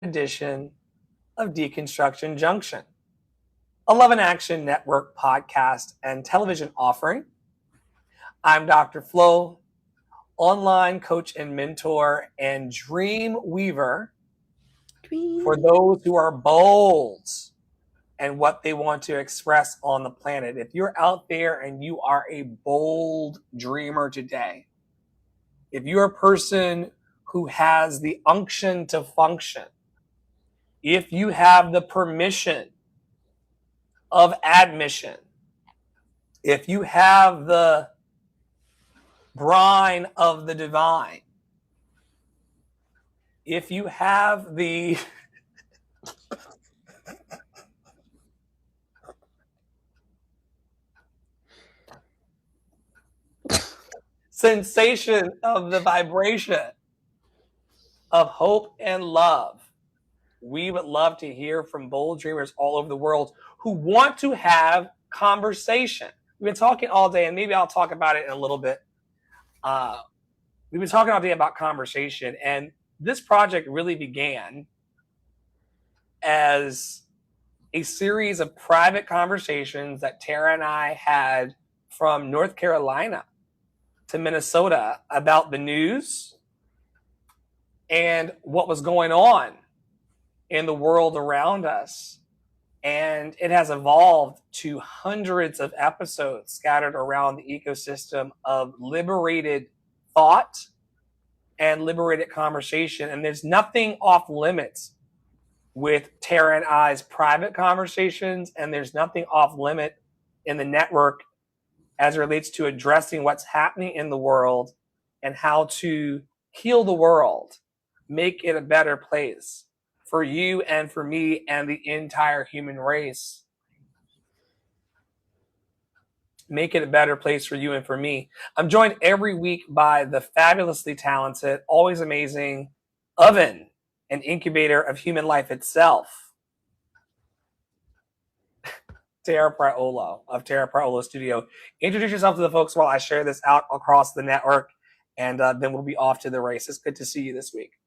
edition of Deconstruction Junction, a Love and Action Network podcast and television offering. I'm Dr. Flo, online coach and mentor and dream weaver for those who are bold and what they want to express on the planet. If you're out there and you are a bold dreamer today, if you're a person who has the unction to function, if you have the permission of admission, if you have the brine of the divine, if you have the sensation of the vibration of hope and love, we would love to hear from bold dreamers all over the world who want to have conversation. We've been talking all day, and maybe I'll talk about it in a little bit. We've been talking all day about conversation, and this project really began as a series of private conversations that Tara and I had from North Carolina to Minnesota about the news and what was going on in the world around us. And it has evolved to hundreds of episodes scattered around the ecosystem of liberated thought and liberated conversation. And there's nothing off limits with Tara and I's private conversations, and there's nothing off limit in the network as it relates to addressing what's happening in the world and how to heal the world, make it a better place for you and for me and the entire human race. Make it a better place for you and for me. I'm joined every week by the fabulously talented, always amazing oven and incubator of human life itself, Tara Priolo of Tara Priolo Studio. Introduce yourself to the folks while I share this out across the network, and then we'll be off to the race. It's good to see you this week.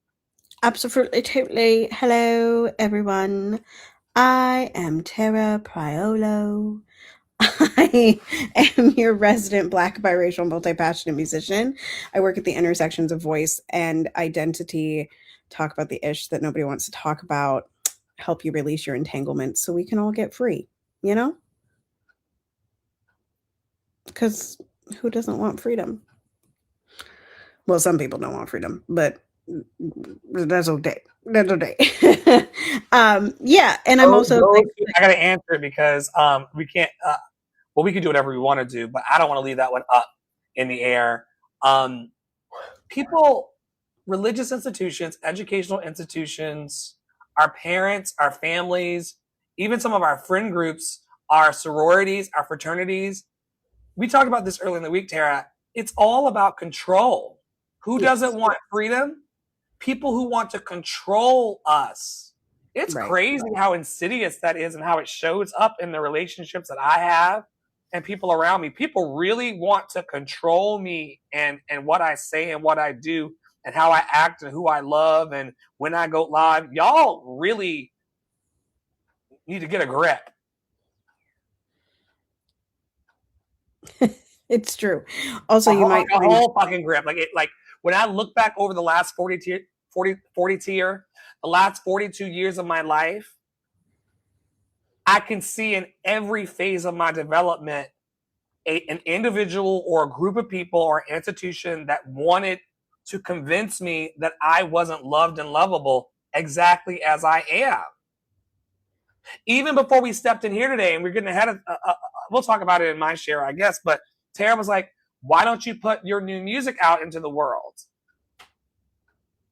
Absolutely, totally. Hello, everyone. I am Tara Priolo. I am your resident Black, biracial, multi-passionate musician. I work at the intersections of voice and identity, talk about the ish that nobody wants to talk about, help you release your entanglements so we can all get free, you know? Because who doesn't want freedom? Well, some people don't want freedom, but that's okay. That's okay. Yeah, and I'm also I gotta answer it because we can't. Well, we can do whatever we want to do, but I don't want to leave that one up in the air. People, religious institutions, educational institutions, our parents, our families, even some of our friend groups, our sororities, our fraternities. We talked about this earlier in the week, Tara. It's all about control. Who doesn't want freedom? People who want to control us. It's crazy how insidious that is and how it shows up in the relationships that I have and people around me. People really want to control me and what I say and what I do and how I act and who I love and when I go live. Y'all really need to get a grip. It's true. Also, you might a whole fucking grip. Like when I look back over the last 42 years of my life, I can see in every phase of my development an individual or a group of people or institution that wanted to convince me that I wasn't loved and lovable exactly as I am. Even before we stepped in here today, and we're getting ahead of, we'll talk about it in my share, I guess, but Tara was like, why don't you put your new music out into the world?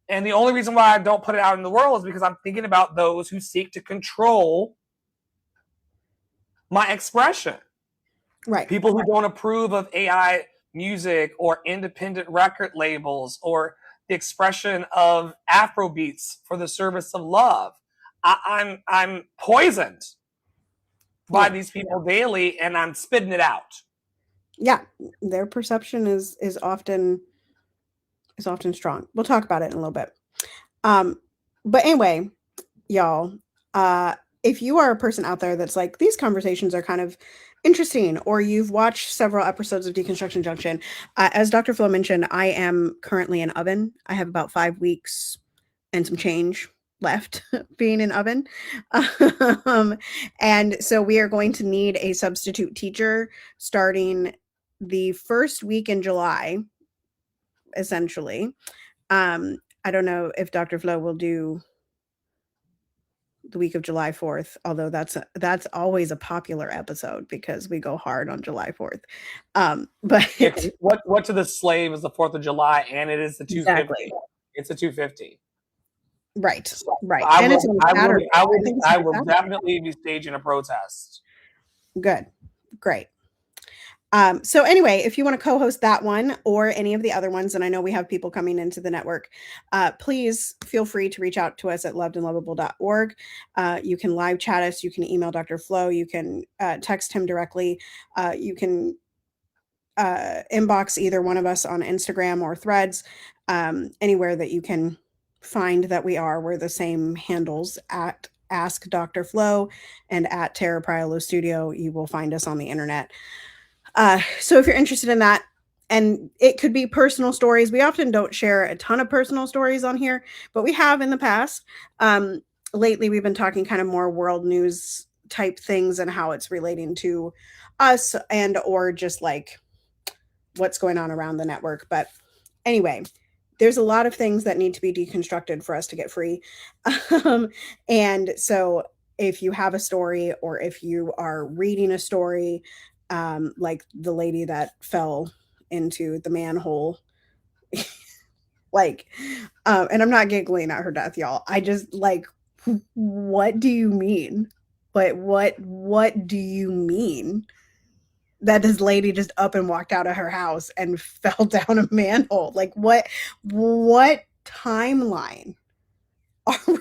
And the only reason why I don't put it out in the world is because I'm thinking about those who seek to control my expression. Right. People who don't approve of AI music or independent record labels or the expression of Afrobeats for the service of love. I'm poisoned by these people daily, and I'm spitting it out. Yeah, their perception is often strong. We'll talk about it in a little bit. But anyway, y'all, if you are a person out there that's like, these conversations are kind of interesting, or you've watched several episodes of Deconstruction Junction, as Dr. Flo mentioned, I am currently in oven. I have about 5 weeks and some change left being in oven. um, and so we are going to need a substitute teacher starting the first week in July, essentially. I don't know if Dr. Flo will do the week of July 4th, although that's always a popular episode because we go hard on July 4th. But what to the slave is the 4th of July, and it is the 250. Exactly. It's a 250. Right. So Right. I And will, it's on I will, Saturday. I I will, think it's I on will Saturday. definitely be staging a protest. Good. Great. So anyway, if you want to co-host that one or any of the other ones, and I know we have people coming into the network, please feel free to reach out to us at lovedandlovable.org. You can live chat us. You can email Dr. Flo. You can text him directly. You can inbox either one of us on Instagram or Threads, anywhere that you can find that we are. We're the same handles at Ask Dr. Flo and at Terra Priolo Studio. You will find us on the internet. So if you're interested in that, and it could be personal stories, we often don't share a ton of personal stories on here, but we have in the past. Lately, we've been talking kind of more world news type things and how it's relating to us and or just like what's going on around the network. But anyway, there's a lot of things that need to be deconstructed for us to get free. And so if you have a story or if you are reading a story, like the lady that fell into the manhole, like, and I'm not giggling at her death, y'all. I just like, what do you mean? What do you mean that this lady just up and walked out of her house and fell down a manhole? Like, what timeline are we,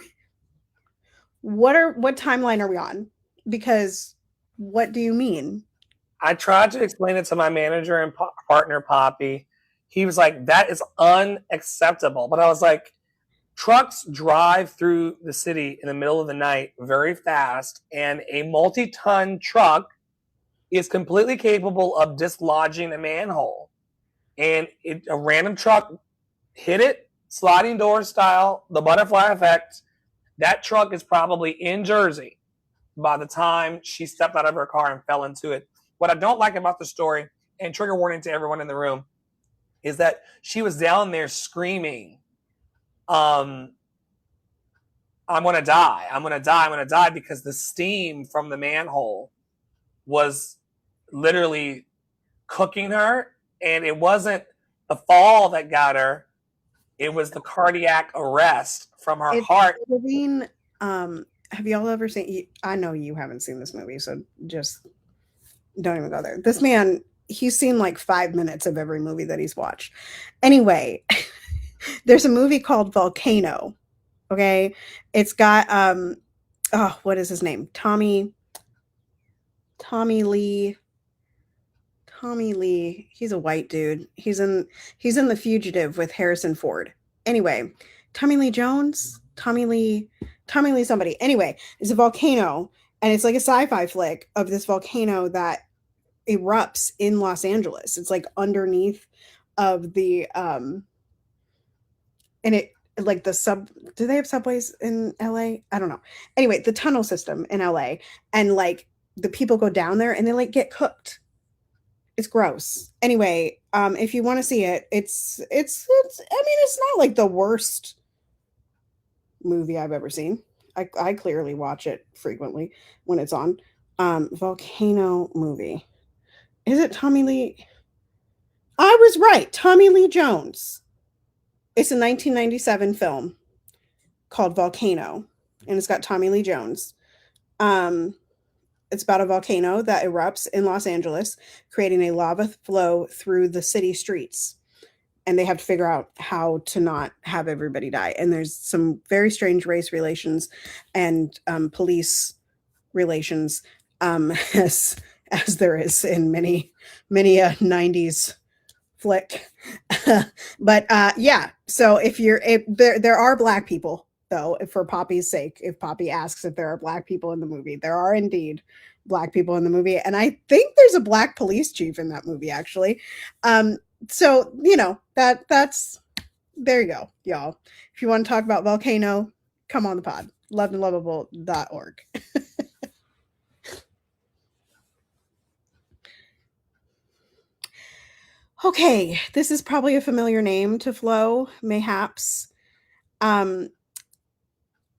what timeline are we on? Because what do you mean? I tried to explain it to my manager and partner, Poppy. He was like, that is unacceptable. But I was like, trucks drive through the city in the middle of the night very fast, and a multi-ton truck is completely capable of dislodging a manhole. And a random truck hit it, sliding door style, the butterfly effect. That truck is probably in Jersey by the time she stepped out of her car and fell into it. What I don't like about the story, and trigger warning to everyone in the room, is that she was down there screaming, I'm going to die. I'm going to die. I'm going to die, because the steam from the manhole was literally cooking her. And it wasn't the fall that got her. It was the cardiac arrest from her heart. Living, have y'all ever seen, I know you haven't seen this movie, so just don't even go there. This man, he's seen like 5 minutes of every movie that he's watched. Anyway, there's a movie called Volcano. Okay. It's got, what is his name? Tommy Lee. He's a white dude. He's in The Fugitive with Harrison Ford. Anyway, Tommy Lee somebody. Anyway, it's a volcano, and it's like a sci-fi flick of this volcano that erupts in Los Angeles. It's like underneath of the and it like do they have subways in LA? I don't know. Anyway, the tunnel system in LA, and like the people go down there and they like get cooked. It's gross. Anyway, if you want to see it, it's I mean, it's not like the worst movie I've ever seen. I clearly watch it frequently when it's on. Volcano movie. Is it Tommy Lee? I was right. Tommy Lee Jones. It's a 1997 film called Volcano, and it's got Tommy Lee Jones. It's about a volcano that erupts in Los Angeles, creating a lava flow through the city streets. And they have to figure out how to not have everybody die. And there's some very strange race relations and police relations, as there is in many 90s flick. But yeah, so if there are Black people though, for Poppy's sake, if Poppy asks if there are Black people in the movie. There are indeed Black people in the movie. And I think there's a Black police chief in that movie, actually. So, that's there you go, y'all. If you want to talk about Volcano, come on the pod. Loveandlovable.org. Okay, this is probably a familiar name to Flo, mayhaps. I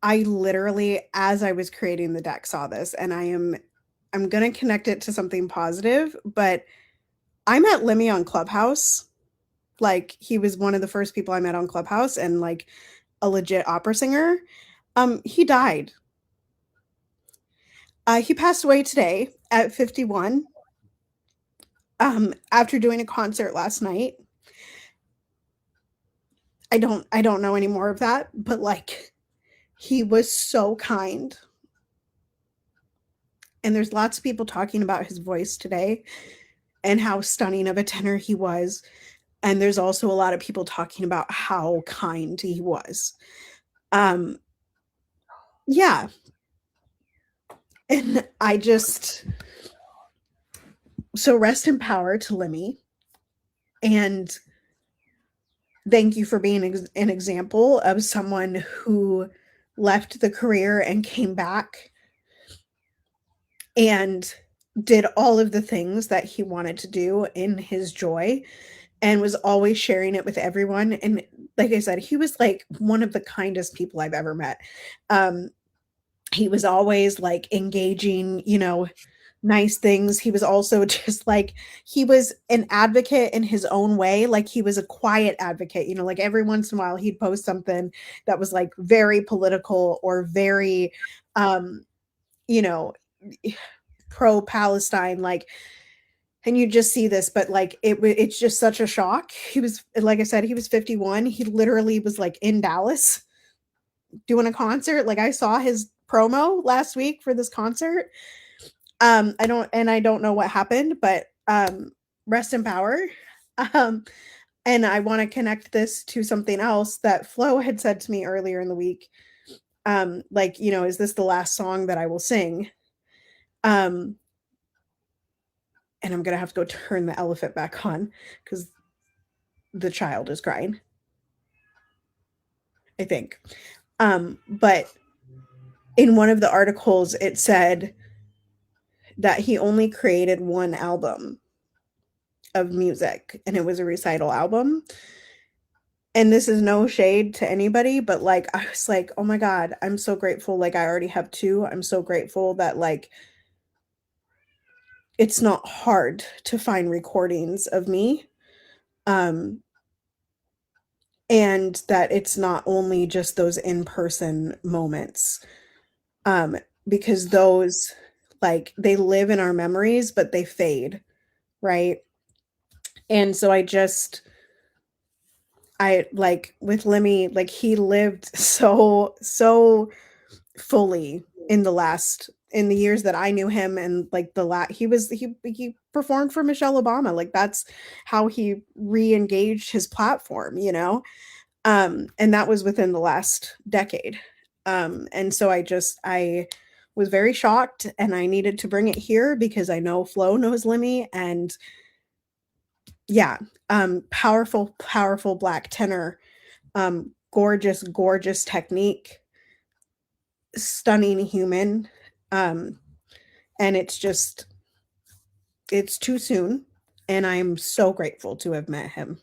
literally, as I was creating the deck, saw this, and I'm gonna connect it to something positive, but I met Lemmy on Clubhouse. Like, he was one of the first people I met on Clubhouse, and like a legit opera singer. He died. He passed away today at 51. After doing a concert last night. I don't know any more of that, but like, he was so kind. And there's lots of people talking about his voice today and how stunning of a tenor he was. And there's also a lot of people talking about how kind he was. Yeah. And so rest in power to Lemmy. And thank you for being an example of someone who left the career and came back and did all of the things that he wanted to do in his joy and was always sharing it with everyone. And like I said, he was like one of the kindest people I've ever met. He was always like engaging, nice things. He was also just like, he was an advocate in his own way. Like, he was a quiet advocate, like every once in a while he'd post something that was like very political or very, pro-Palestine, like, and you just see this, but like it's just such a shock. He was, like I said, he was 51. He literally was like in Dallas doing a concert. Like, I saw his promo last week for this concert. I don't know what happened, but rest in power. And I want to connect this to something else that Flo had said to me earlier in the week. Like, is this the last song that I will sing? And I'm gonna have to go turn the elephant back on because the child is crying, I think. But in one of the articles, it said that he only created one album of music, and it was a recital album. And this is no shade to anybody, but like, I was like, oh my God, I'm so grateful. Like, I already have two. I'm so grateful that like, it's not hard to find recordings of me. And that it's not only just those in-person moments. Because those, like, they live in our memories, but they fade, right? And so I like with Lemmy, like, he lived so fully in the years that I knew him, and like he performed for Michelle Obama. Like, that's how he re-engaged his platform, and that was within the last decade. And so I was very shocked, and I needed to bring it here because I know Flo knows Lemmy, and yeah, powerful Black tenor, gorgeous technique, stunning human. And it's too soon, and I'm so grateful to have met him.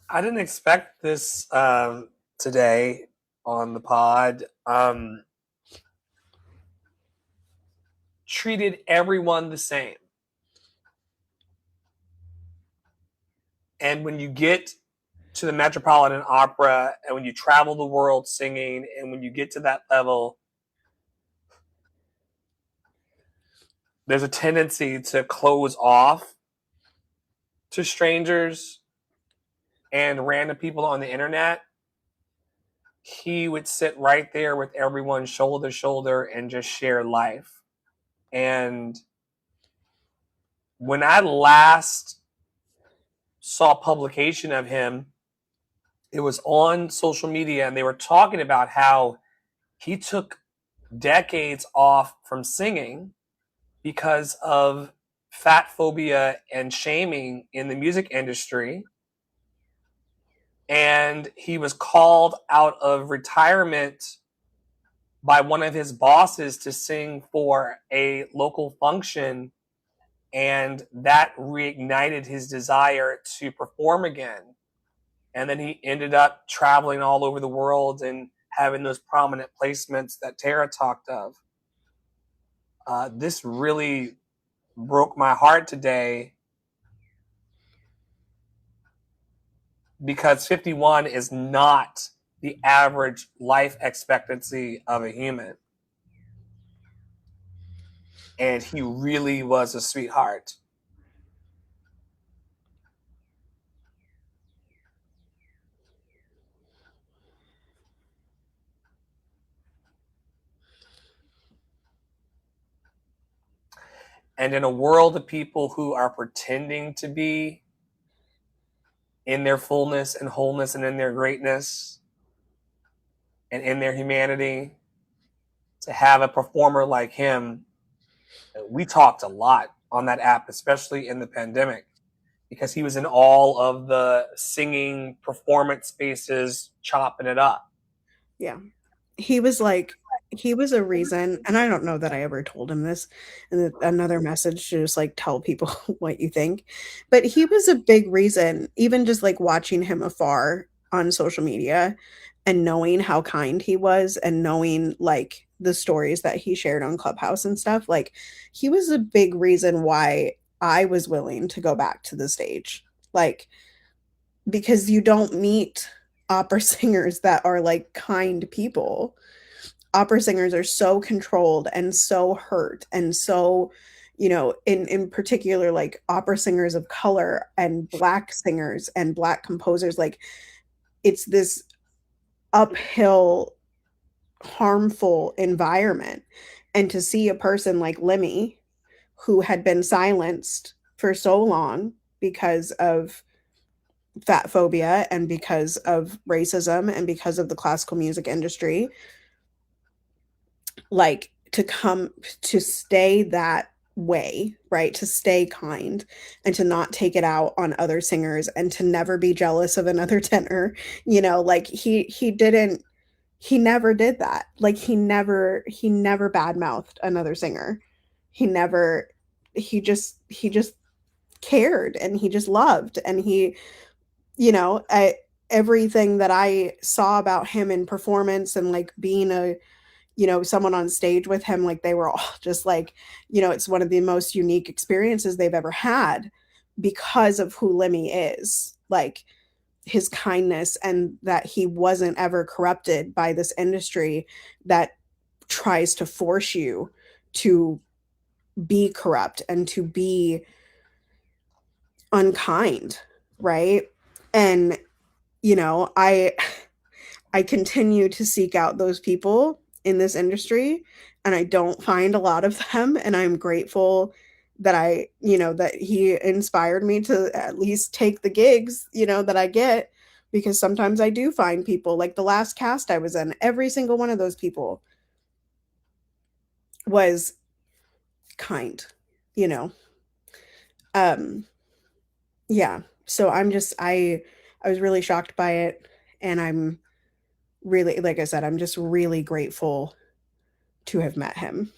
I didn't expect this today on the pod. Treated everyone the same. And when you get to the Metropolitan Opera, and when you travel the world singing, and when you get to that level, there's a tendency to close off to strangers and random people on the internet. He would sit right there with everyone shoulder to shoulder and just share life. And when I last saw publication of him. It was on social media, and they were talking about how he took decades off from singing because of fat phobia and shaming in the music industry. And he was called out of retirement by one of his bosses to sing for a local function, and that reignited his desire to perform again. And then he ended up traveling all over the world and having those prominent placements that Tara talked of. This really broke my heart today, because 51 is not the average life expectancy of a human. And he really was a sweetheart. And in a world of people who are pretending to be in their fullness and wholeness and in their greatness and in their humanity, to have a performer like him, we talked a lot on that app, especially in the pandemic, because he was in all of the singing performance spaces, chopping it up. Yeah. He was a reason, and I don't know that I ever told him this, and another message to just like tell people what you think, but he was a big reason, even just like watching him afar on social media and knowing how kind he was and knowing like the stories that he shared on Clubhouse and stuff. Like, he was a big reason why I was willing to go back to the stage. Like, because you don't meet opera singers that are like kind people. Opera singers are so controlled and so hurt and so, in particular, like opera singers of color and Black singers and Black composers, like it's this uphill, harmful environment. And to see a person like Lemmy, who had been silenced for so long because of fat phobia and because of racism and because of the classical music industry, like to come to stay that way, right? To stay kind and to not take it out on other singers and to never be jealous of another tenor, like he never did that. Like he never badmouthed another singer. He just cared, and he just loved, and he, everything that I saw about him in performance and like being someone on stage with him, like they were all just like, it's one of the most unique experiences they've ever had because of who Lemmy is, like his kindness, and that he wasn't ever corrupted by this industry that tries to force you to be corrupt and to be unkind, right? And I continue to seek out those people in this industry, and I don't find a lot of them, and I'm grateful that that he inspired me to at least take the gigs, that I get, because sometimes I do find people, like the last cast I was in, every single one of those people was kind, yeah. So I was really shocked by it, and I'm really, like I said, I'm just really grateful to have met him.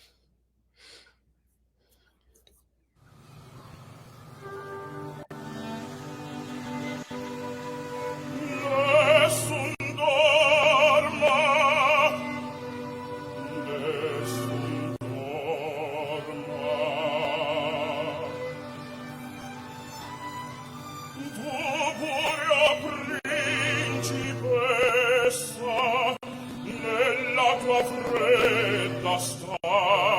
Nella tua fredda strada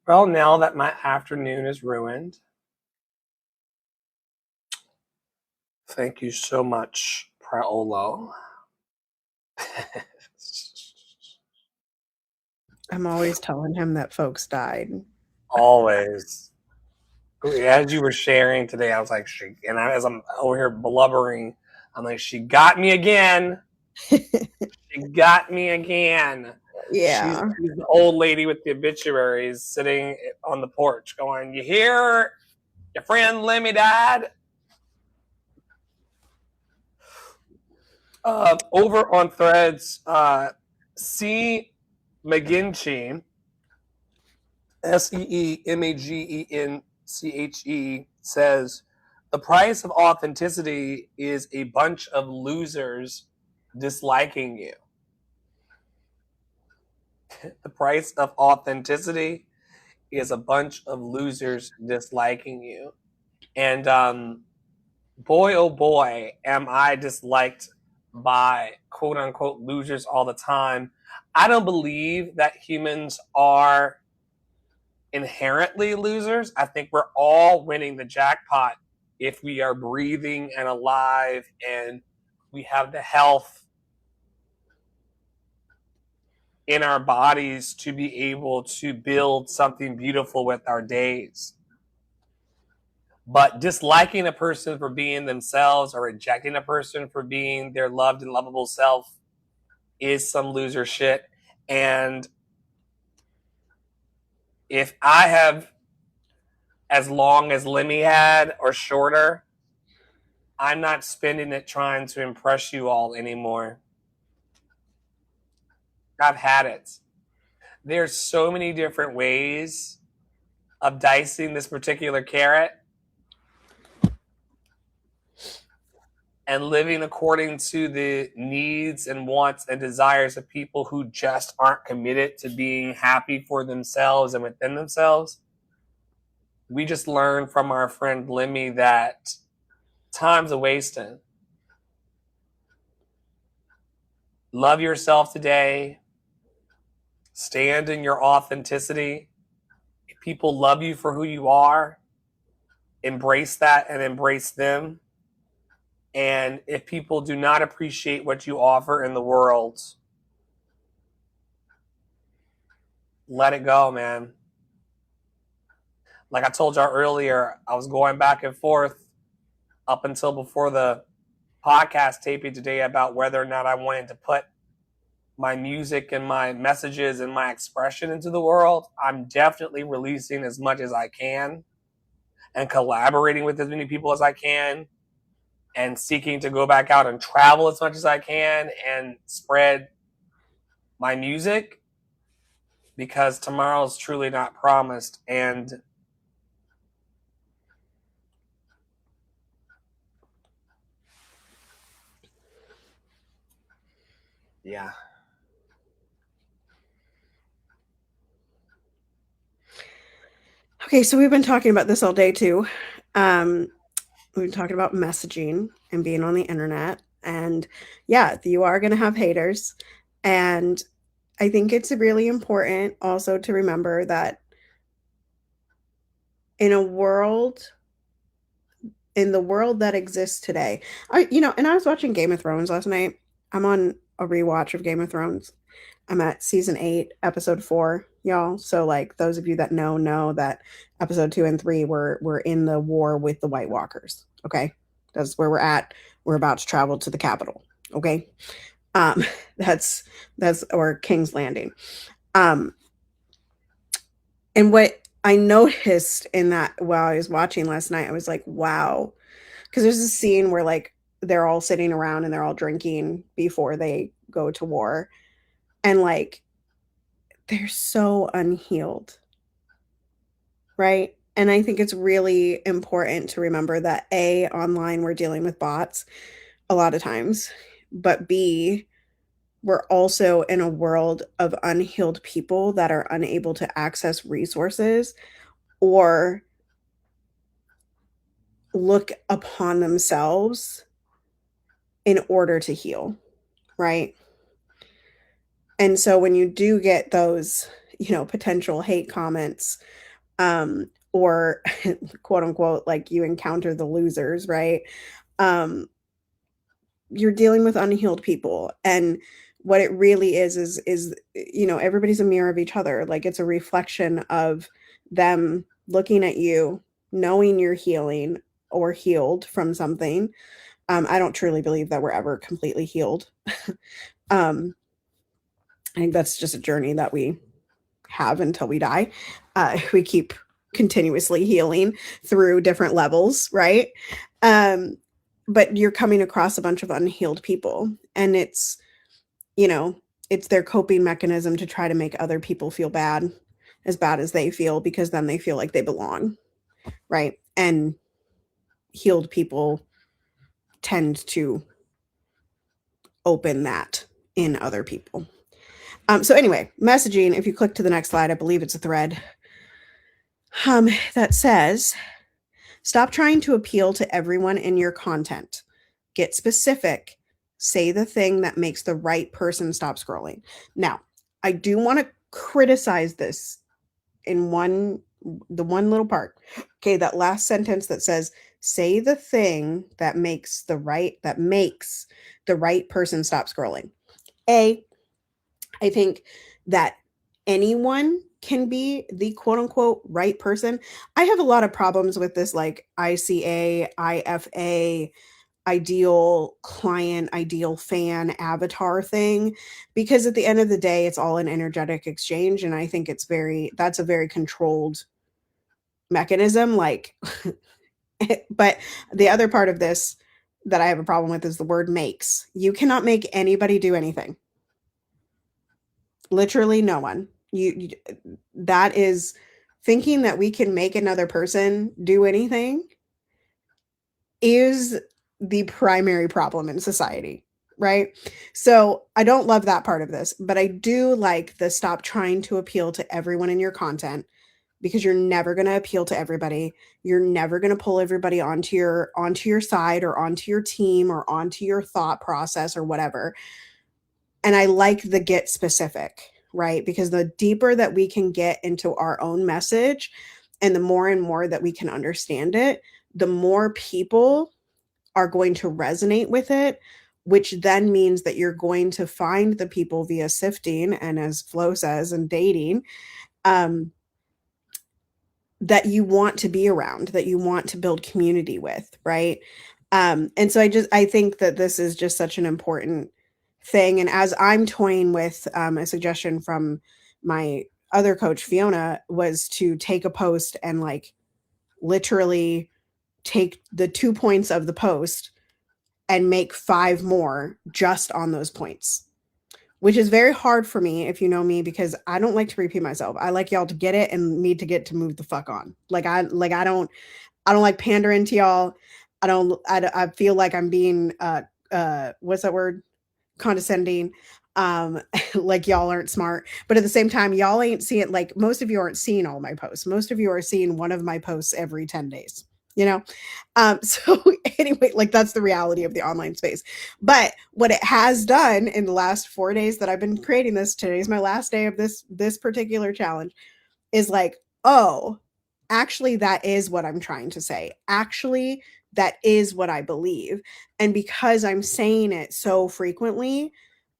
Well, now that my afternoon is ruined, thank you so much, Priolo. I'm always telling him that folks died. Always. As you were sharing today, I was like, as I'm over here blubbering, I'm like, she got me again. She got me again. Yeah. She's the old lady with the obituaries sitting on the porch going, you hear your friend Lemmy died? Over on Threads, C. McGinchey, SeeMagenche, says, the price of authenticity is a bunch of losers disliking you. The price of authenticity is a bunch of losers disliking you. And boy, oh boy, am I disliked by quote unquote losers all the time. I don't believe that humans are inherently losers. I think we're all winning the jackpot if we are breathing and alive and we have the health in our bodies to be able to build something beautiful with our days. But disliking a person for being themselves or rejecting a person for being their loved and lovable self is some loser shit. And if I have as long as Lemmy had or shorter, I'm not spending it trying to impress you all anymore. I've had it. There's so many different ways of dicing this particular carrot and living according to the needs and wants and desires of people who just aren't committed to being happy for themselves and within themselves. We just learned from our friend Lemmy that time's a wasting. Love yourself today. Stand in your authenticity. If people love you for who you are, embrace that and embrace them. And if people do not appreciate what you offer in the world, let it go, man. Like I told y'all earlier, I was going back and forth up until before the podcast taping today about whether or not I wanted to put my music and my messages and my expression into the world. I'm definitely releasing as much as I can and collaborating with as many people as I can and seeking to go back out and travel as much as I can and spread my music, because tomorrow's truly not promised. And yeah. Okay, so we've been talking about this all day too. We've been talking about messaging and being on the internet. And yeah, you are going to have haters. And I think it's really important also to remember that in the world that exists today, and I was watching Game of Thrones last night. I'm on a rewatch of Game of Thrones. I'm at season 8, episode 4, y'all. So like those of you that know that episode 2 and 3 were in the war with the White Walkers. Okay, that's where we're at. We're about to travel to the capital. Okay, um, that's or King's Landing. And what I noticed in that while I was watching last night, I was like, wow, because there's a scene where like they're all sitting around and they're all drinking before they go to war, and like they're so unhealed, right? And I think it's really important to remember that A, online we're dealing with bots a lot of times, but B, we're also in a world of unhealed people that are unable to access resources or look upon themselves in order to heal, right? And so when you do get those, potential hate comments, or quote unquote, like you encounter the losers, right? Um, you're dealing with unhealed people. And what it really is, everybody's a mirror of each other. Like it's a reflection of them looking at you, knowing you're healing or healed from something. I don't truly believe that we're ever completely healed. I think that's just a journey that we have until we die. We keep continuously healing through different levels, right? But you're coming across a bunch of unhealed people, and it's their coping mechanism to try to make other people feel bad as they feel, because then they feel like they belong, right? And healed people tend to open that in other people. So anyway, messaging, if you click to the next slide, I believe it's a thread that says, stop trying to appeal to everyone in your content. Get specific. Say the thing that makes the right person stop scrolling. Now, I do want to criticize this in the one little part. Okay, that last sentence that says, say the thing that makes the right person stop scrolling. I think that anyone can be the quote unquote right person. I have a lot of problems with this, like ICA, IFA, ideal client, ideal fan avatar thing, because at the end of the day, it's all an energetic exchange. And I think that's a very controlled mechanism. Like, but the other part of this that I have a problem with is the word makes. You cannot make anybody do anything. Literally no one. You that is thinking that we can make another person do anything is the primary problem in society, right? So I don't love that part of this, but I do like the stop trying to appeal to everyone in your content, because you're never going to appeal to everybody. You're never going to pull everybody onto your side or onto your team or onto your thought process or whatever. And I like the get specific, right? Because the deeper that we can get into our own message and the more and more that we can understand it, the more people are going to resonate with it, which then means that you're going to find the people via sifting and, as Flo says, and dating, that you want to be around, that you want to build community with, right? And so I think that this is just such an important thing. And as I'm toying with a suggestion from my other coach, Fiona, was to take a post and like literally take the 2 points of the post and make 5 more just on those points, which is very hard for me, if you know me, because I don't like to repeat myself. I like y'all to get it and me to get to move the fuck on. I don't like pandering to y'all. I feel like I'm being what's that word? Condescending. Like y'all aren't smart, but at the same time, y'all ain't seeing, like, most of you aren't seeing all my posts. Most of you are seeing one of my posts every 10 days, you know? So anyway, like that's the reality of the online space. But what it has done in the last 4 days that I've been creating this, today's my last day of this particular challenge, is like, oh, actually, that is what I'm trying to say. Actually, that is what I believe. And because I'm saying it so frequently,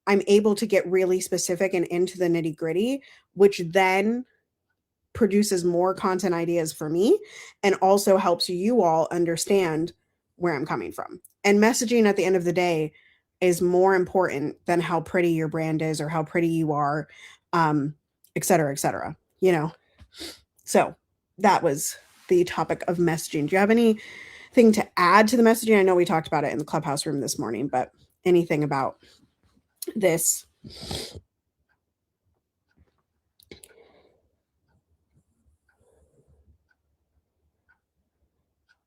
I'm able to get really specific and into the nitty gritty, which then produces more content ideas for me and also helps you all understand where I'm coming from. And messaging at the end of the day is more important than how pretty your brand is or how pretty you are, et cetera, et cetera, you know? So that was the topic of messaging. Do you have anything to add to the messaging? I know we talked about it in the clubhouse room this morning, but anything about this?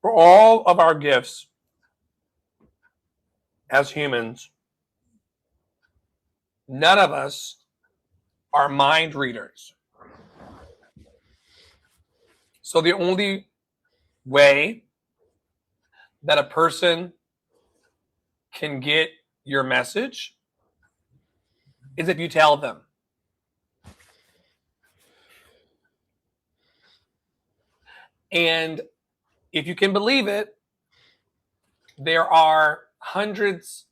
For all of our gifts as humans, none of us are mind readers. So the only way that a person can get your message is if you tell them. And if you can believe it, there are hundreds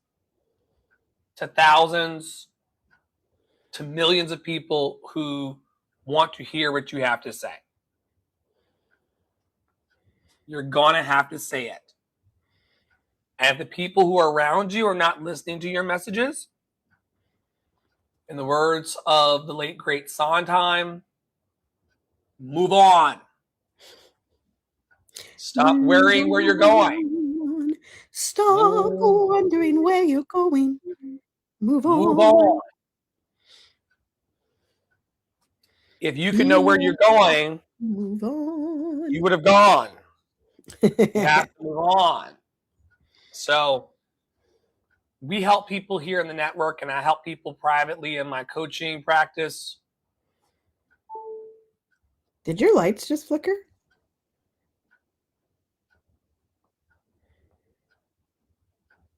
to thousands to millions of people who want to hear what you have to say. You're going to have to say it. And if the people who are around you are not listening to your messages, in the words of the late, great Sondheim, move on. Stop worrying where you're going. Stop wondering where you're going. Move on. Move on. If you could know where you're going, move on. You would have gone. You have to move on. So we help people here in the network, and I help people privately in my coaching practice. Did your lights just flicker?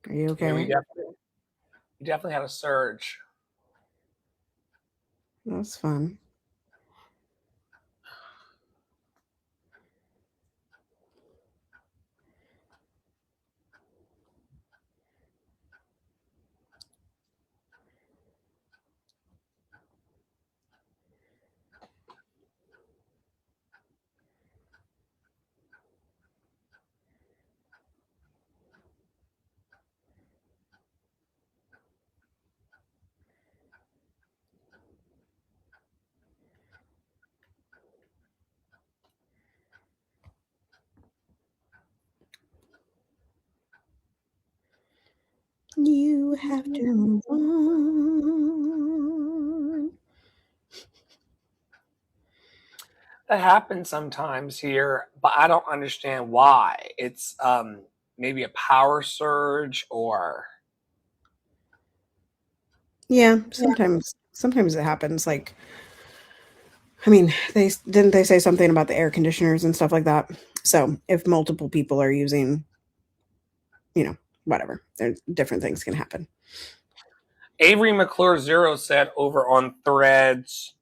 Are you okay? Yeah, we definitely had a surge. That was fun. You have to move on. That happens sometimes here, but I don't understand why. It's maybe a power surge or... Yeah, sometimes it happens. Like, I mean, they say something about the air conditioners and stuff like that. So if multiple people are using, whatever, there's different things can happen. Avery McClure Zero said over on Threads,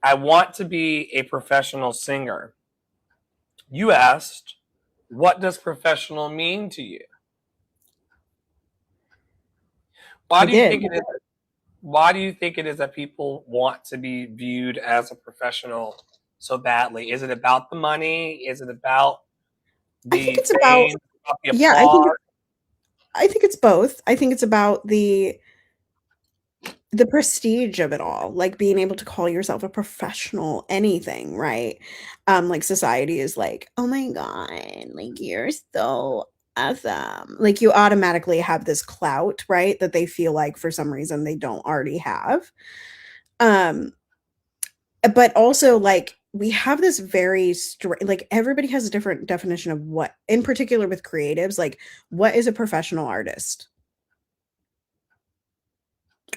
I want to be a professional singer. You asked, what does professional mean to you? Why do you think it is that people want to be viewed as a professional so badly? Is it about the money? Is it about the I think it's fame, about the applause? I think it's both. I think it's about the prestige of it all, like being able to call yourself a professional anything, right? Like society is like, oh my god, like you're so awesome. Like you automatically have this clout, right? That they feel like for some reason they don't already have. But also like we have this very like everybody has a different definition of what, in particular with creatives, like what is a professional artist?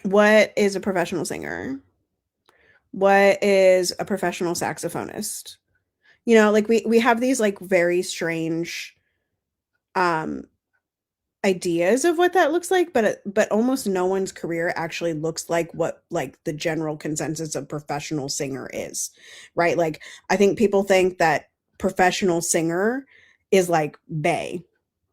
What is a professional singer? What is a professional saxophonist? Like we have these like very strange ideas of what that looks like, but almost no one's career actually looks like what like the general consensus of professional singer is, right? Like I think people think that professional singer is like bae,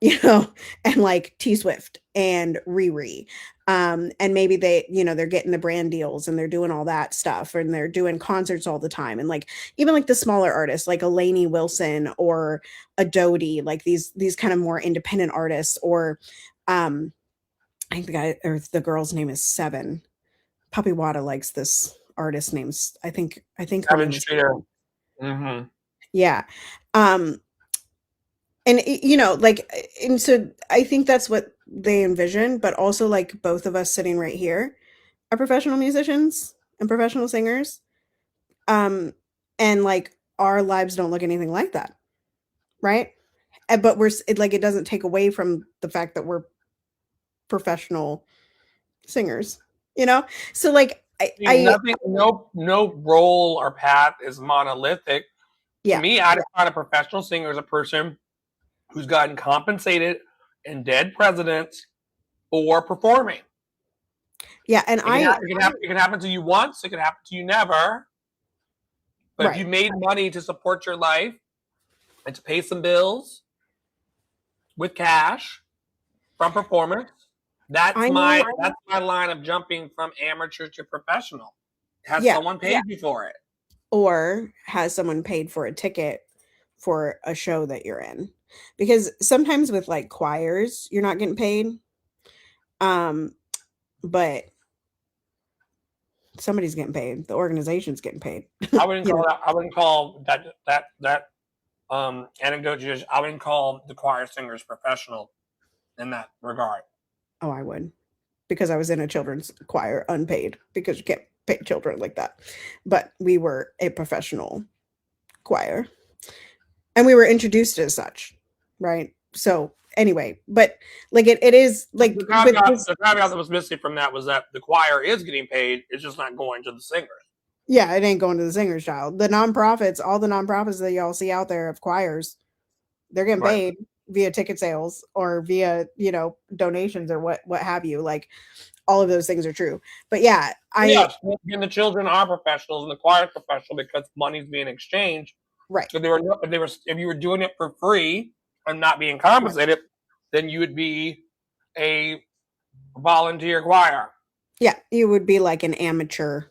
and like T Swift and Riri. And maybe they, they're getting the brand deals and they're doing all that stuff and they're doing concerts all the time. And like, even like the smaller artists like Lainey Wilson or a Dodie, like these kind of more independent artists, or, I think the guy or the girl's name is Seven. Puppy Wada likes this artist names. I think her name is Seven. Mm-hmm. Yeah. Um, and like, and so I think that's what they envision, but also like both of us sitting right here are professional musicians and professional singers. Um, and like our lives don't look anything like that, right? But it doesn't take away from the fact that we're professional singers, So like Nothing, no role or path is monolithic. To yeah, me, I define a professional singer as a person who's gotten compensated in dead presidents for performing. yeah, and it can happen to you once, it can happen to you never. But if you right. made money to support your life and to pay some bills with cash from performance, that's my line of jumping from amateur to professional. Has someone paid you for it? Or has someone paid for a ticket for a show that you're in? Because sometimes with like choirs, you're not getting paid. But somebody's getting paid. The organization's getting paid. I wouldn't call that anecdote. I wouldn't call the choir singers professional in that regard. Oh, I would, because I was in a children's choir unpaid, because you can't pay children like that. But we were a professional choir, and we were introduced as such, right? So anyway, but like it is like the caveat that was missing from that was that the choir is getting paid. It's just not going to the singers. Yeah, it ain't going to the singers, child. The nonprofits, all the nonprofits that y'all see out there of choirs, they're getting paid via ticket sales or via, donations or what have you. Like all of those things are true. But yeah, and the children are professionals and the choir is professional because money's being exchanged. Right. So if you were doing it for free and not being compensated, then you would be a volunteer choir. Yeah, you would be like an amateur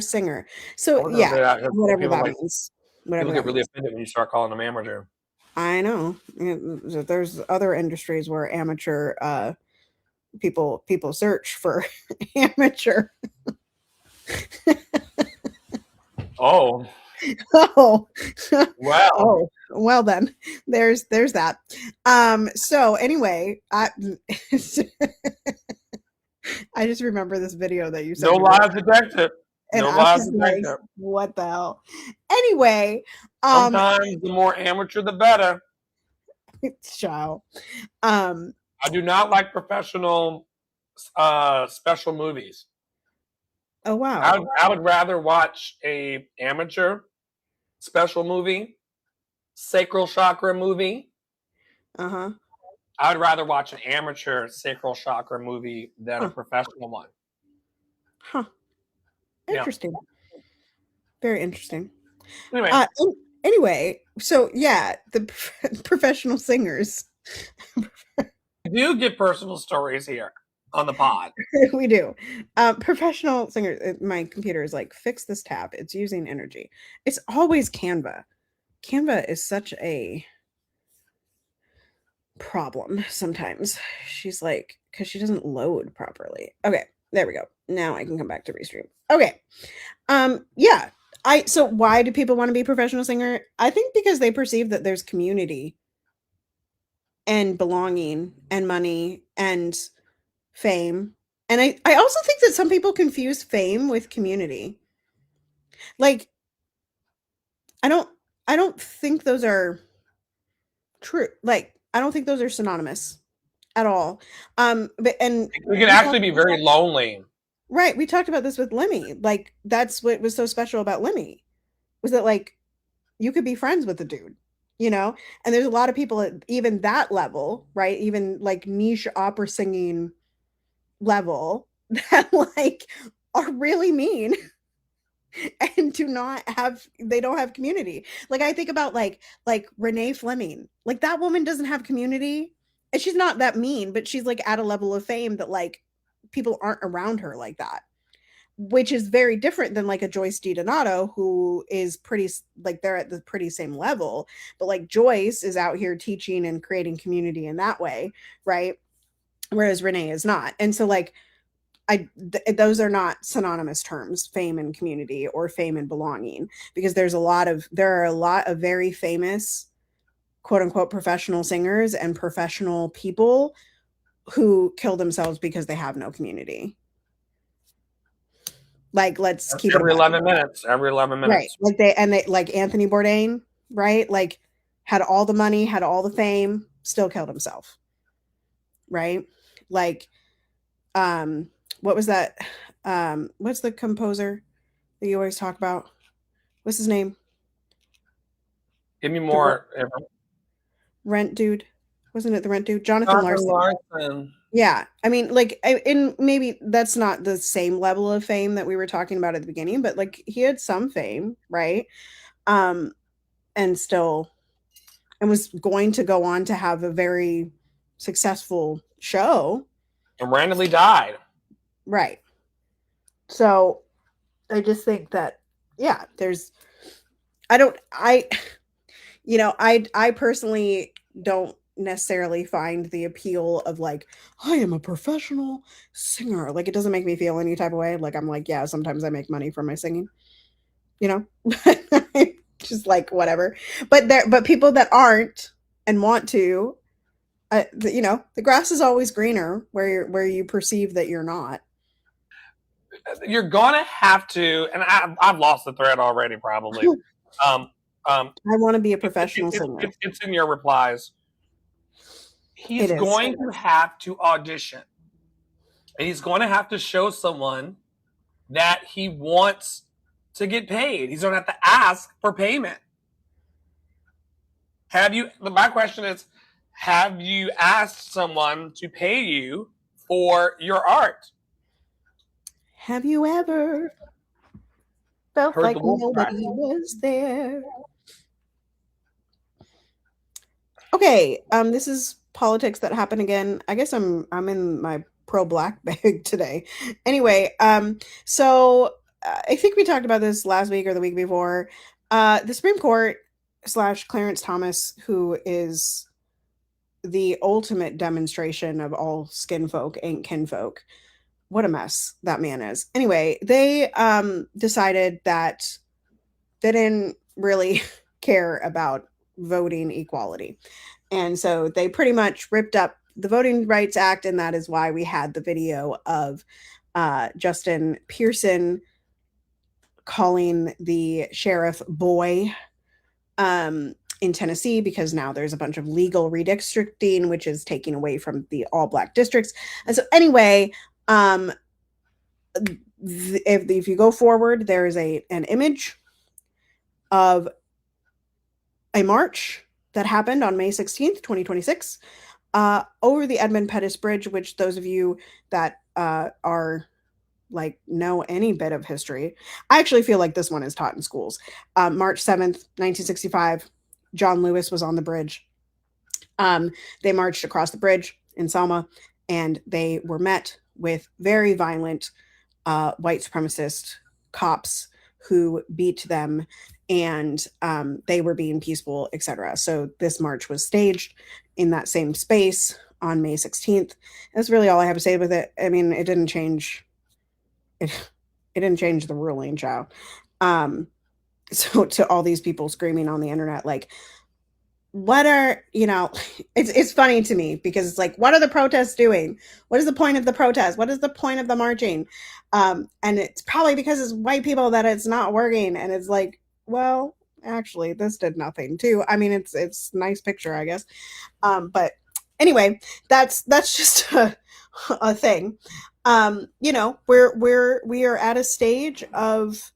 singer. So yeah, whatever that means. People get really offended when you start calling them amateur. I know. There's other industries where amateur people search for amateur. Oh. Wow. Oh, well then. There's that. So anyway, I just remember this video that you said. No lies detected. No lies detected. Like, what the hell? Anyway, sometimes the more amateur the better. Child. I do not like professional special movies. Oh wow. I would rather watch a amateur special movie, sacral chakra movie. Uh-huh. I would rather watch an amateur sacral chakra movie than a professional one. Huh. Interesting. Yeah. Very interesting. Anyway, so yeah, the professional singers. We do get personal stories here on the pod. We do. Professional singers. My computer is like, fix this tab. It's using energy. It's always Canva. Canva is such a problem sometimes. She's like, because she doesn't load properly. Okay, there we go. Now I can come back to Restream. Okay. Yeah. So why do people want to be a professional singer? I think because they perceive that there's community and belonging and money and fame. And I also think that some people confuse fame with community. Like, I don't think those are true. Like, I don't think those are synonymous at all. But and we can actually be very lonely. Right. We talked about this with Lemmy. Like, that's what was so special about Lemmy, was that like you could be friends with the dude, and there's a lot of people at even that level, right? Even like niche opera singing level that like are really mean and they don't have community. Like I think about like Renee Fleming. Like that woman doesn't have community. And she's not that mean, but she's like at a level of fame that like people aren't around her like that. Which is very different than like a Joyce DiDonato, who is pretty like they're at the pretty same level. But like Joyce is out here teaching and creating community in that way, right? Whereas Renee is not. And so like those are not synonymous terms, fame and community or fame and belonging, because there are a lot of very famous quote unquote professional singers and professional people who kill themselves because they have no community. Like, let's keep every 11 minutes. Every 11 minutes. Right. They like Anthony Bourdain, right? Like had all the money, had all the fame, still killed himself. Right? Like what was that? What's the composer that you always talk about? What's his name? Give me more. Rent dude. Wasn't it the Rent dude? Jonathan Larson. Yeah. I mean, like, and maybe that's not the same level of fame that we were talking about at the beginning, but like he had some fame, right? And still, and was going to go on to have a very successful show. And randomly died. Right. So I just think that, yeah, I personally don't necessarily find the appeal of like, I am a professional singer. Like it doesn't make me feel any type of way. Like I'm like, yeah, sometimes I make money from my singing, just like whatever. But people that aren't and want to, the grass is always greener where you perceive that you're not. You're gonna have to, and I've lost the thread already, probably. I want to be a professional singer. It's in your replies. He's going to have to audition, and he's going to have to show someone that he wants to get paid. He's going to have to ask for payment. My question is, have you asked someone to pay you for your art? Have you ever felt like nobody was there? Okay, this is politics that happened again. I guess I'm in my pro-black bag today. Anyway, so I think we talked about this last week or the week before. The Supreme Court / Clarence Thomas, who is the ultimate demonstration of all skin folk ain't kinfolk. What a mess that man is. Anyway, they decided that they didn't really care about voting equality. And so they pretty much ripped up the Voting Rights Act, and that is why we had the video of Justin Pearson calling the sheriff boy in Tennessee, because now there's a bunch of legal redistricting, which is taking away from the all black districts. And so anyway, if you go forward, there is an image of a march that happened on May 16th, 2026, over the Edmund Pettus Bridge, which those of you that are like know any bit of history, I actually feel like this one is taught in schools. March 7th, 1965, John Lewis was on the bridge. They marched across the bridge in Selma, and they were met with very violent white supremacist cops who beat them, and they were being peaceful, etc. So this march was staged in that same space on May 16th. That's really all I have to say with it. I mean, it didn't change. It didn't change the ruling, child. So to all these people screaming on the internet, like, what are, it's funny to me because it's like, what are the protests doing? What is the point of the protest? What is the point of the marching? And it's probably because it's white people that it's not working. And it's like, well, actually, this did nothing too. I mean, it's a nice picture, I guess. But anyway, that's just a thing. We are at a stage of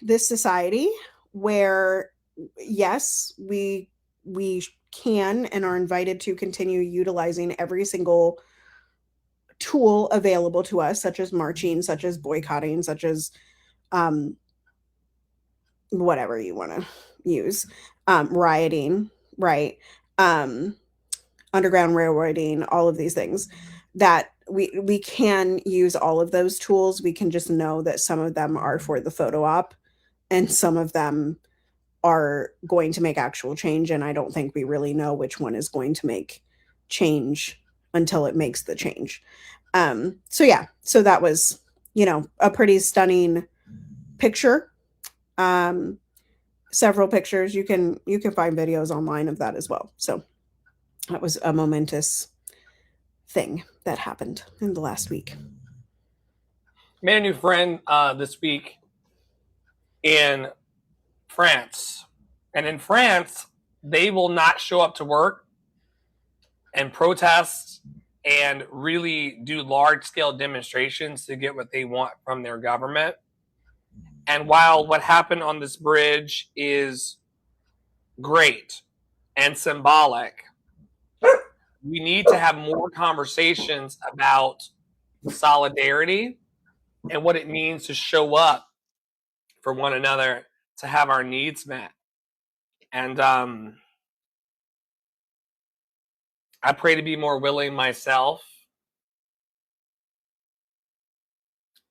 this society where, yes, we can and are invited to continue utilizing every single tool available to us, such as marching, such as boycotting, such as whatever you want to use, rioting, right? Underground railroading, all of these things that we can use all of those tools. We can just know that some of them are for the photo op and some of them are going to make actual change. And I don't think we really know which one is going to make change until it makes the change. So yeah, so that was, a pretty stunning picture. Several pictures. You can find videos online of that as well. So that was a momentous thing that happened in the last week. Made a new friend this week in France. And in France, they will not show up to work and protest and really do large-scale demonstrations to get what they want from their government. And while what happened on this bridge is great and symbolic, we need to have more conversations about solidarity and what it means to show up for one another to have our needs met. And I pray to be more willing myself.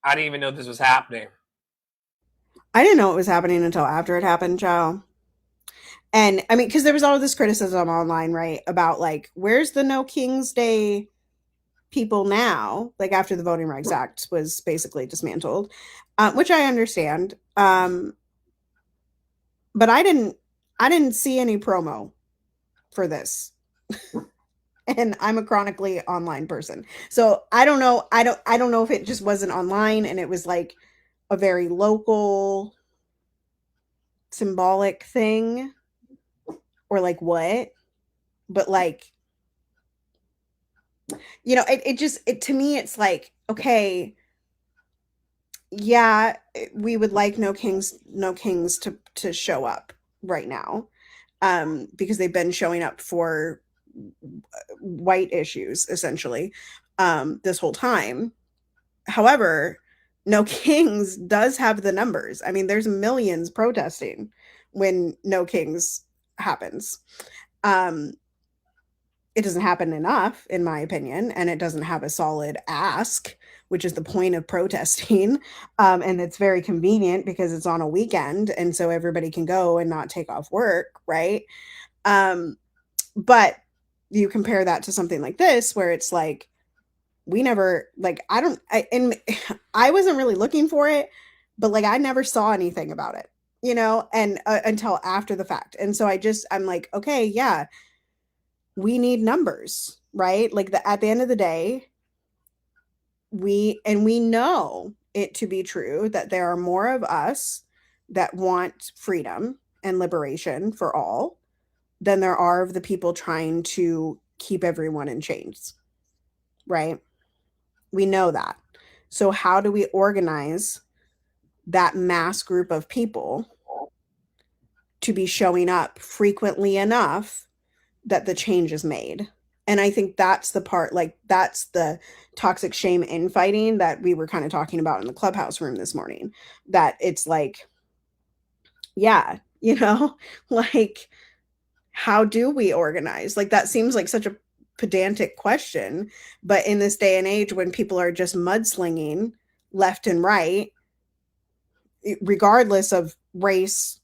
I didn't even know this was happening. I didn't know it was happening until after it happened, Joe. And I mean, because there was all of this criticism online, right? About like, where's the No King's Day people now? Like after the Voting Rights Act was basically dismantled, which I understand. But I didn't see any promo for this. And I'm a chronically online person. So I don't know. I don't know if it just wasn't online and it was like a very local symbolic thing or like what, but like, it to me, it's like, okay, yeah, we would like no kings to show up right now, because they've been showing up for white issues essentially, this whole time. However, No Kings does have the numbers. I mean, there's millions protesting when No Kings happens. It doesn't happen enough, in my opinion, and it doesn't have a solid ask, which is the point of protesting. And it's very convenient because it's on a weekend, and so everybody can go and not take off work, right? But you compare that to something like this, where it's like, we never, like, I wasn't really looking for it, but like I never saw anything about it, and until after the fact. And so I'm like, okay, yeah, we need numbers, right? Like at the end of the day, we know it to be true that there are more of us that want freedom and liberation for all than there are of the people trying to keep everyone in chains, right? We know that. So how do we organize that mass group of people to be showing up frequently enough that the change is made? And I think that's the part, like, that's the toxic shame infighting that we were kind of talking about in the clubhouse room this morning. That it's like, yeah, like, how do we organize? Like, that seems like such a pedantic question, but in this day and age when people are just mudslinging left and right, regardless of race,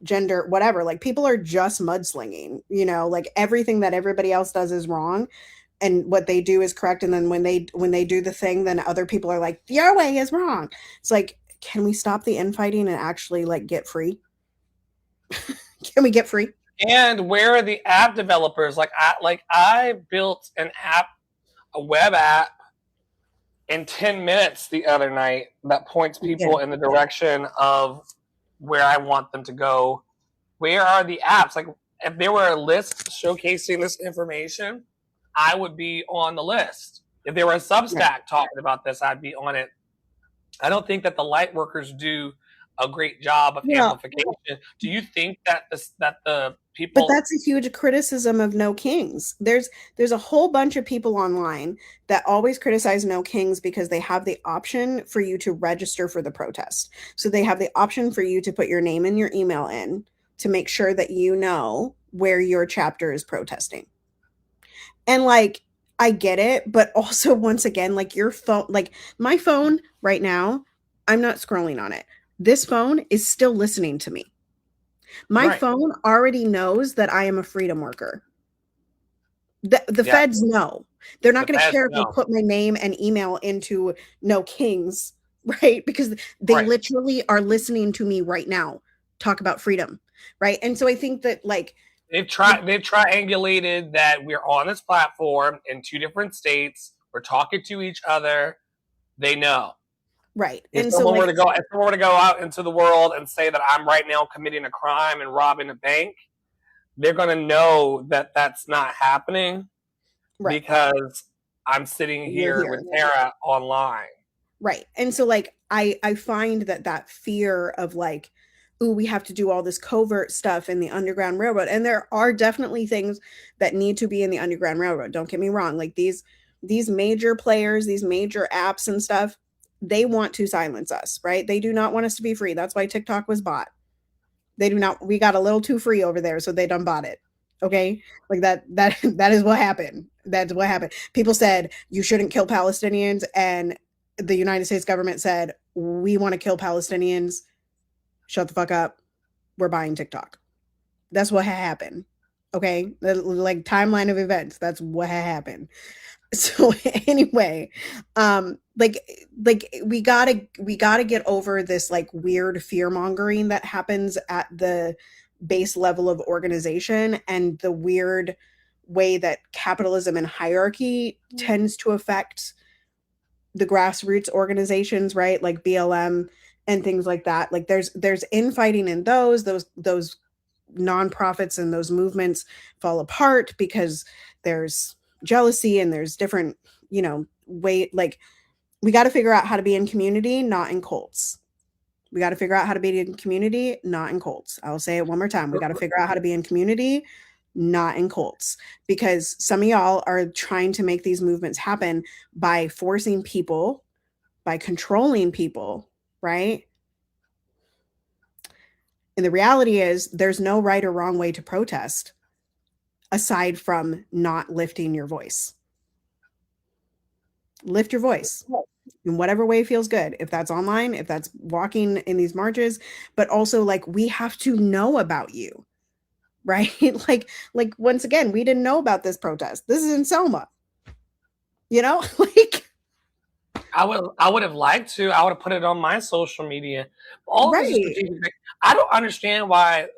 gender, whatever, like people are just mudslinging, like everything that everybody else does is wrong and what they do is correct. And then when they do the thing, then other people are like, your way is wrong. It's like, can we stop the infighting and actually like get free? Can we get free? And where are the app developers? I built an app, a web app, in 10 minutes the other night that points people in the direction of where I want them to go. Where are the apps? Like, if there were a list showcasing this information, I would be on the list. If there were a Substack talking about this, I'd be on it. I don't think that the light workers do a great job of amplification. Do you think that the But people. that's a huge criticism of No Kings. There's a whole bunch of people online that always criticize No Kings because they have the option for you to register for the protest. So they have the option for you to put your name and your email in to make sure that you know where your chapter is protesting. And like I get it, but also once again, like your phone, like my phone right now, I'm not scrolling on it. This phone is still listening to me. My Right. phone already knows that I am a freedom worker. The Yeah. feds know. They're not The going to feds care if I know. put my name and email into No Kings, right? Because they Right. literally are listening to me right now talk about freedom, right? And so I think that like They've triangulated that we're on this platform in two different states. We're talking to each other. They know. right. If And so someone were like to go, if someone were to go out into the world and say that I'm right now committing a crime and robbing a bank, they're going to know that that's not happening right, because I'm sitting you're here with here. Tara online. Right. And so like I find that that fear of like ooh, we have to do all this covert stuff in the Underground Railroad. And there are definitely things that need to be in the Underground Railroad. Don't get me wrong. Like these major players, these major apps and stuff, they want to silence us, right? They do not want us to be free. That's why TikTok was bought. They do not, we got a little too free over there, so they done bought it. Okay. Like that is what happened. That's what happened. People said you shouldn't kill Palestinians, and the United States government said, we want to kill Palestinians. Shut the fuck up. We're buying TikTok. That's what happened. Okay. Like timeline of events. That's what happened. So anyway, like we gotta get over this like weird fear mongering that happens at the base level of organization, and the weird way that capitalism and hierarchy tends to affect the grassroots organizations, right? Like BLM and things like that. Like there's infighting in those nonprofits and those movements fall apart because there's jealousy and there's different, way like we got to figure out how to be in community, not in cults. We got to figure out how to be in community, not in cults. I'll say it one more time. We got to figure out how to be in community, not in cults. Because some of y'all are trying to make these movements happen by forcing people, by controlling people, right? And the reality is, there's no right or wrong way to protest aside from not lifting your voice. Lift your voice in whatever way feels good. If that's online, if that's walking in these marches, but also like we have to know about you, right? like once again, we didn't know about this protest. This is in Selma, like I would have liked to. I would have put it on my social media. All of this is right. strategic. I don't understand why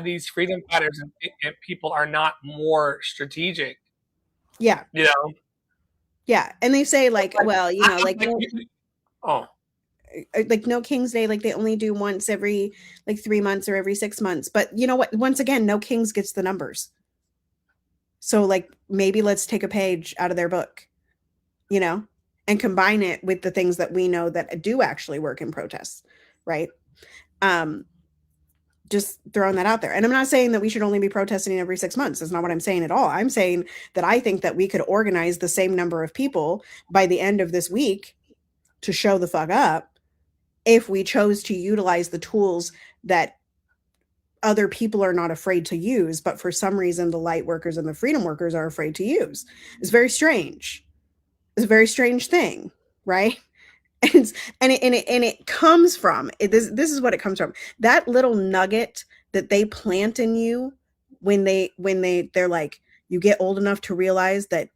these freedom fighters and people are not more strategic. Yeah. You know, Yeah. And they say like, like, well, like like oh, like No King's Day, like they only do once every like 3 months or every 6 months. But you know what? Once again, No Kings gets the numbers. So like maybe let's take a page out of their book, and combine it with the things that we know that do actually work in protests, right? Um, just throwing that out there. And I'm not saying that we should only be protesting every 6 months. That's not what I'm saying at all. I'm saying that I think that we could organize the same number of people by the end of this week to show the fuck up if we chose to utilize the tools that other people are not afraid to use, but for some reason the light workers and the freedom workers are afraid to use. It's very strange. It's a very strange thing, right? And it comes from this is what it comes from. That little nugget that they plant in you when they're like, you get old enough to realize that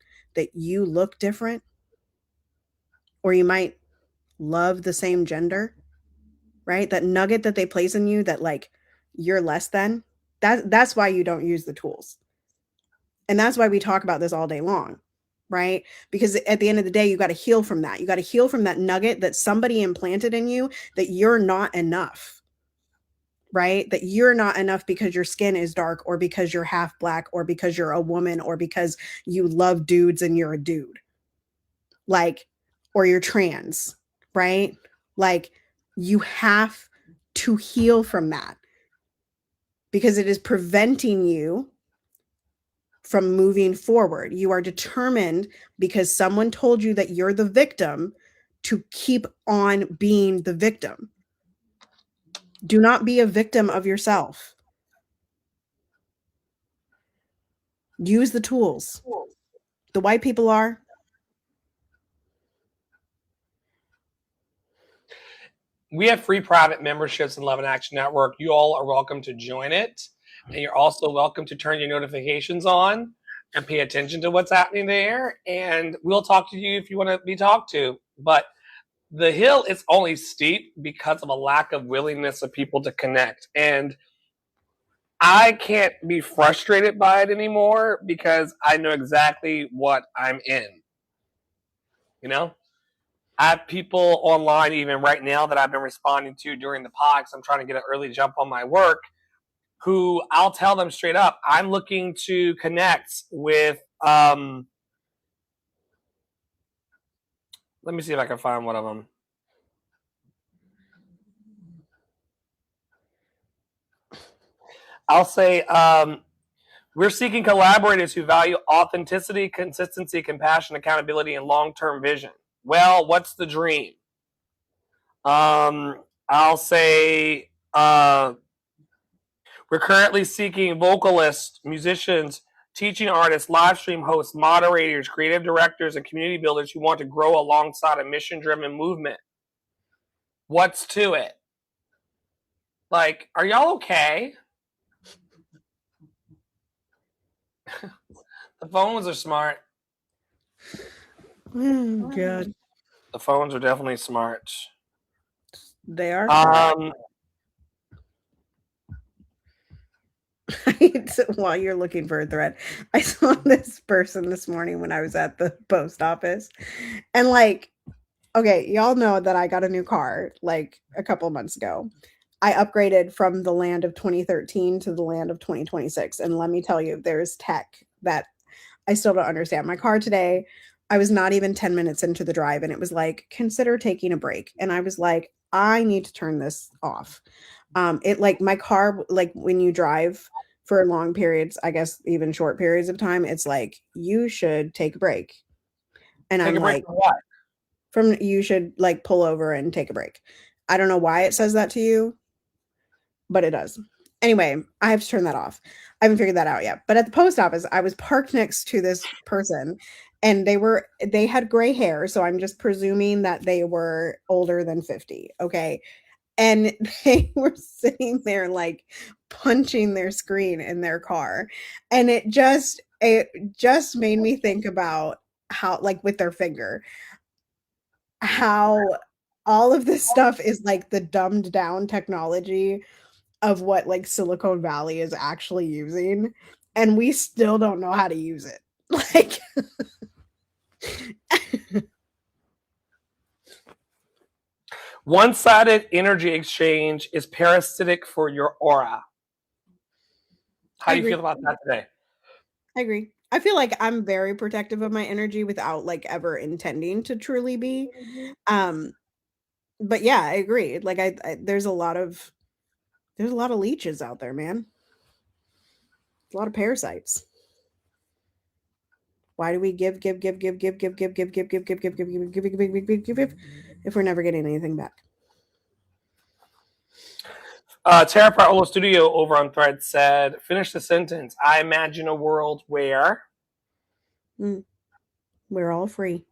you look different, or you might love the same gender, right? That nugget that they place in you that like you're less than, that's why you don't use the tools. And that's why we talk about this all day long, right? Because at the end of the day, you got to heal from that. You got to heal from that nugget that somebody implanted in you, that you're not enough, right? That you're not enough because your skin is dark, or because you're half black, or because you're a woman, or because you love dudes and you're a dude. Like, or you're trans, right? Like, you have to heal from that, because it is preventing you from moving forward. You are determined because someone told you that you're the victim to keep on being the victim. Do not be a victim of yourself. Use the tools. The white people are. We have free private memberships in Love and Action Network. You all are welcome to join it. And you're also welcome to turn your notifications on and pay attention to what's happening there. And we'll talk to you if you want to be talked to. But the hill is only steep because of a lack of willingness of people to connect. And I can't be frustrated by it anymore because I know exactly what I'm in. You know? I have people online even right now that I've been responding to during the pod because I'm trying to get an early jump on my work, who I'll tell them straight up, I'm looking to connect with, let me see if I can find one of them. I'll say, we're seeking collaborators who value authenticity, consistency, compassion, accountability, and long-term vision. Well, what's the dream? I'll say, we're currently seeking vocalists, musicians, teaching artists, live stream hosts, moderators, creative directors, and community builders who want to grow alongside a mission-driven movement. What's to it? Like, are y'all okay? The phones are smart. Oh, God. The phones are definitely smart. They are. While you're looking for a thread, I saw this person this morning when I was at the post office. And like, okay, y'all know that I got a new car like a couple of months ago. I upgraded from the land of 2013 to the land of 2026. And let me tell you, there's tech that I still don't understand. My car today, I was not even 10 minutes into the drive and it was like, consider taking a break. And I was like, I need to turn this off. It like my car, like when you drive for long periods, I guess even short periods of time, it's like, you should take a break. And Take I'm a break like, from what? from you should like pull over and take a break. I don't know why it says that to you, but it does. Anyway, I have to turn that off. I haven't figured that out yet. But at the post office, I was parked next to this person and they had gray hair, so I'm just presuming that they were older than 50, okay? And they were sitting there like punching their screen in their car. And it just made me think about how, like with their finger, how all of this stuff is like the dumbed down technology of what like Silicon Valley is actually using, and we still don't know how to use it. Like one-sided energy exchange is parasitic for your aura. How do you feel about that today? I agree. I feel like I'm very protective of my energy without like ever intending to truly be. But yeah, I agree. Like I there's a lot of leeches out there, man. A lot of parasites. Why do we give if we're never getting anything back? Tara Priolo Studio over on Thread said, finish the sentence. I imagine a world where we're all free.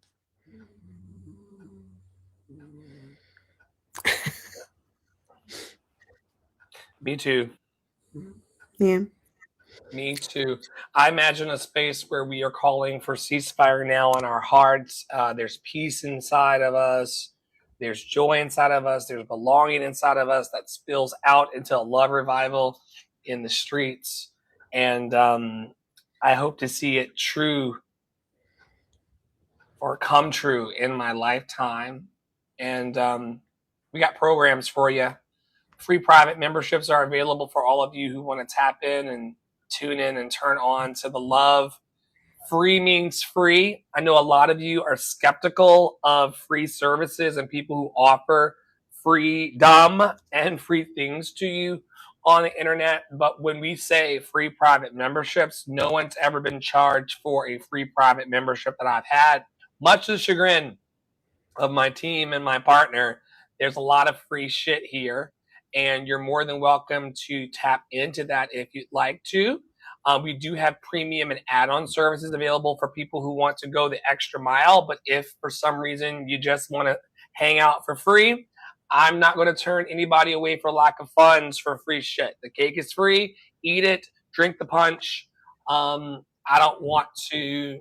Me too. Yeah. Me too. I imagine a space where we are calling for ceasefire now in our hearts. There's peace inside of us. There's joy inside of us. There's belonging inside of us that spills out into a love revival in the streets. And I hope to see it true or come true in my lifetime. And we got programs for you. Free private memberships are available for all of you who want to tap in and tune in and turn on to the love. Free means free. I know a lot of you are skeptical of free services and people who offer freedom and free things to you. on the internet, but when we say free private memberships, no one's ever been charged for a free private membership that I've had. Much to the chagrin of my team and my partner, there's a lot of free shit here, and you're more than welcome to tap into that if you'd like to. We do have premium and add-on services available for people who want to go the extra mile, but if for some reason you just want to hang out for free, I'm not going to turn anybody away for lack of funds for free shit. The cake is free. Eat it. Drink the punch. I don't want to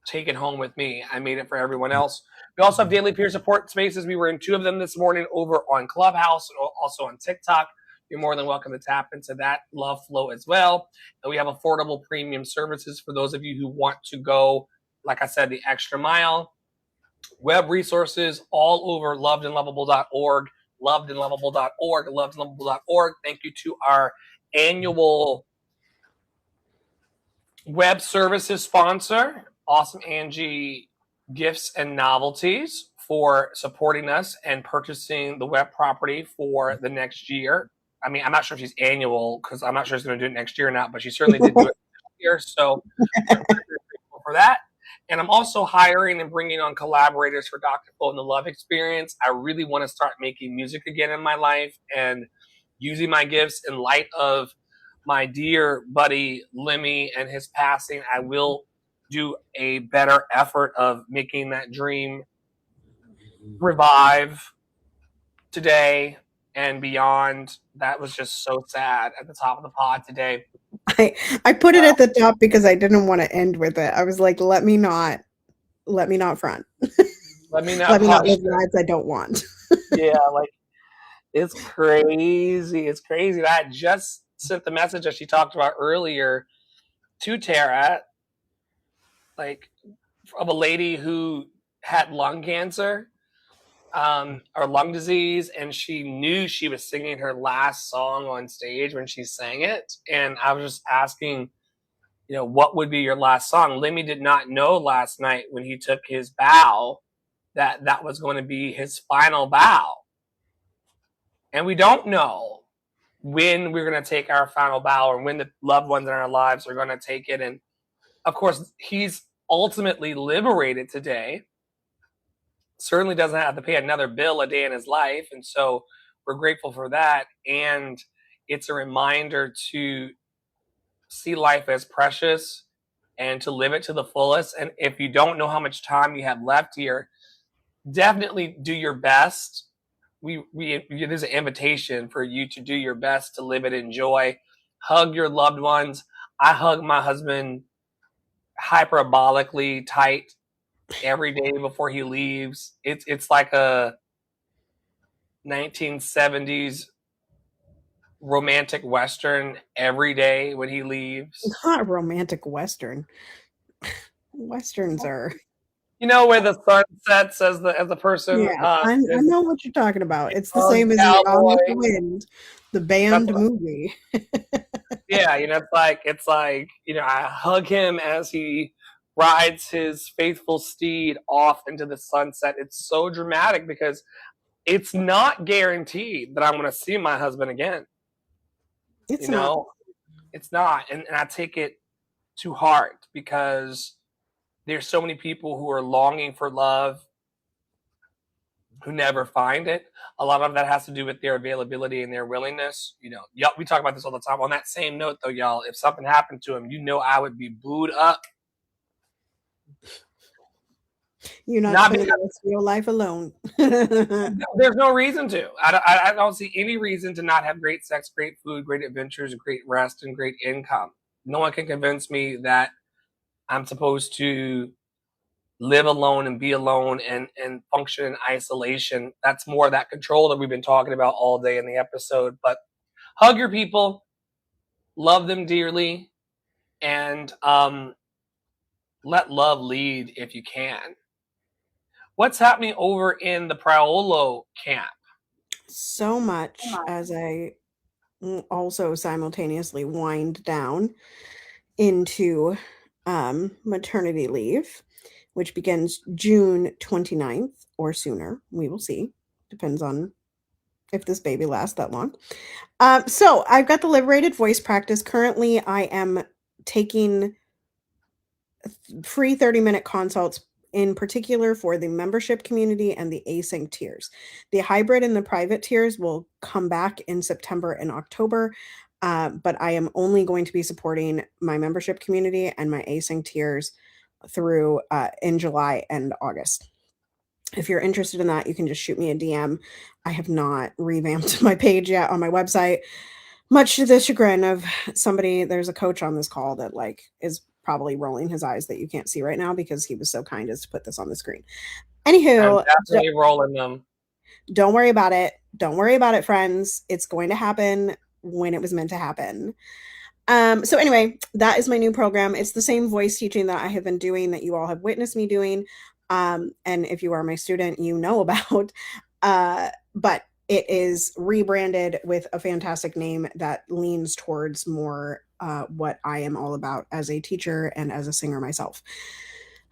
take it home with me. I made it for everyone else. We also have daily peer support spaces. We were in 2 of them this morning over on Clubhouse and also on TikTok. You're more than welcome to tap into that love flow as well. And we have affordable premium services for those of you who want to go, like I said, the extra mile. Web resources all over lovedandlovable.org, lovedandlovable.org, lovedandlovable.org. Thank you to our annual web services sponsor, Awesome Angie Gifts and Novelties, for supporting us and purchasing the web property for the next year. I mean, I'm not sure if she's annual because I'm not sure she's going to do it next year or not, but she certainly did do it this year. So I'm very grateful for that. And I'm also hiring and bringing on collaborators for Dr. Flo and the Love Experience. I really want to start making music again in my life and using my gifts in light of my dear buddy Lemmy and his passing. I will do a better effort of making that dream revive today and beyond. That was just so sad at the top of the pod today. I put it at the top because I didn't want to end with it. I was like, let me not front. Let me not live lives I don't want. Yeah, like it's crazy. It's crazy. I just sent the message that she talked about earlier to Tara, like of a lady who had lung cancer or lung disease, and she knew she was singing her last song on stage when she sang it. And I was just asking, what would be your last song? Lemmy did not know last night when he took his bow that was going to be his final bow. And we don't know when we're going to take our final bow or when the loved ones in our lives are going to take it. And of course, he's ultimately liberated today. Certainly doesn't have to pay another bill a day in his life. And so we're grateful for that. And it's a reminder to see life as precious and to live it to the fullest. And if you don't know how much time you have left here, definitely do your best. There's an invitation for you to do your best to live it in joy. Hug your loved ones. I hug my husband hyperbolically tight every day before he leaves. It's like a 1970s romantic Western every day when he leaves. Not a romantic Western. Westerns are... where the sun sets as the person. Yeah, I know what you're talking about. It's the same as Gone with the Wind, the band movie. Yeah, it's like I hug him as he rides his faithful steed off into the sunset. It's so dramatic because it's not guaranteed that I'm going to see my husband again. It's not. And I take it to heart because there's so many people who are longing for love who never find it. A lot of that has to do with their availability and their willingness. We talk about this all the time. On that same note, though, y'all, if something happened to him, I would be booed up. You're not going to risk your life alone. There's no reason to. I don't see any reason to not have great sex, great food, great adventures, great rest, and great income. No one can convince me that I'm supposed to live alone and be alone and function in isolation. That's more of that control that we've been talking about all day in the episode. But hug your people, love them dearly, and let love lead if you can. What's happening over in the Priolo camp? So much, as I also simultaneously wind down into maternity leave, which begins June 29th or sooner. We will see. Depends on if this baby lasts that long. So I've got the liberated voice practice. Currently, I am taking free 30-minute consults in particular for the membership community and the async tiers. The hybrid and the private tiers will come back in September and October, but I am only going to be supporting my membership community and my async tiers through in July and August. If you're interested in that, you can just shoot me a DM. I have not revamped my page yet on my website, much to the chagrin of somebody. There's a coach on this call that like is probably rolling his eyes that you can't see right now because he was so kind as to put this on the screen. I'm Anywho, definitely rolling them. don't worry about it. Don't worry about it, friends. It's going to happen when it was meant to happen. So anyway, that is my new program. It's the same voice teaching that I have been doing that you all have witnessed me doing. And if you are my student, you know about. But it is rebranded with a fantastic name that leans towards more what I am all about as a teacher and as a singer myself.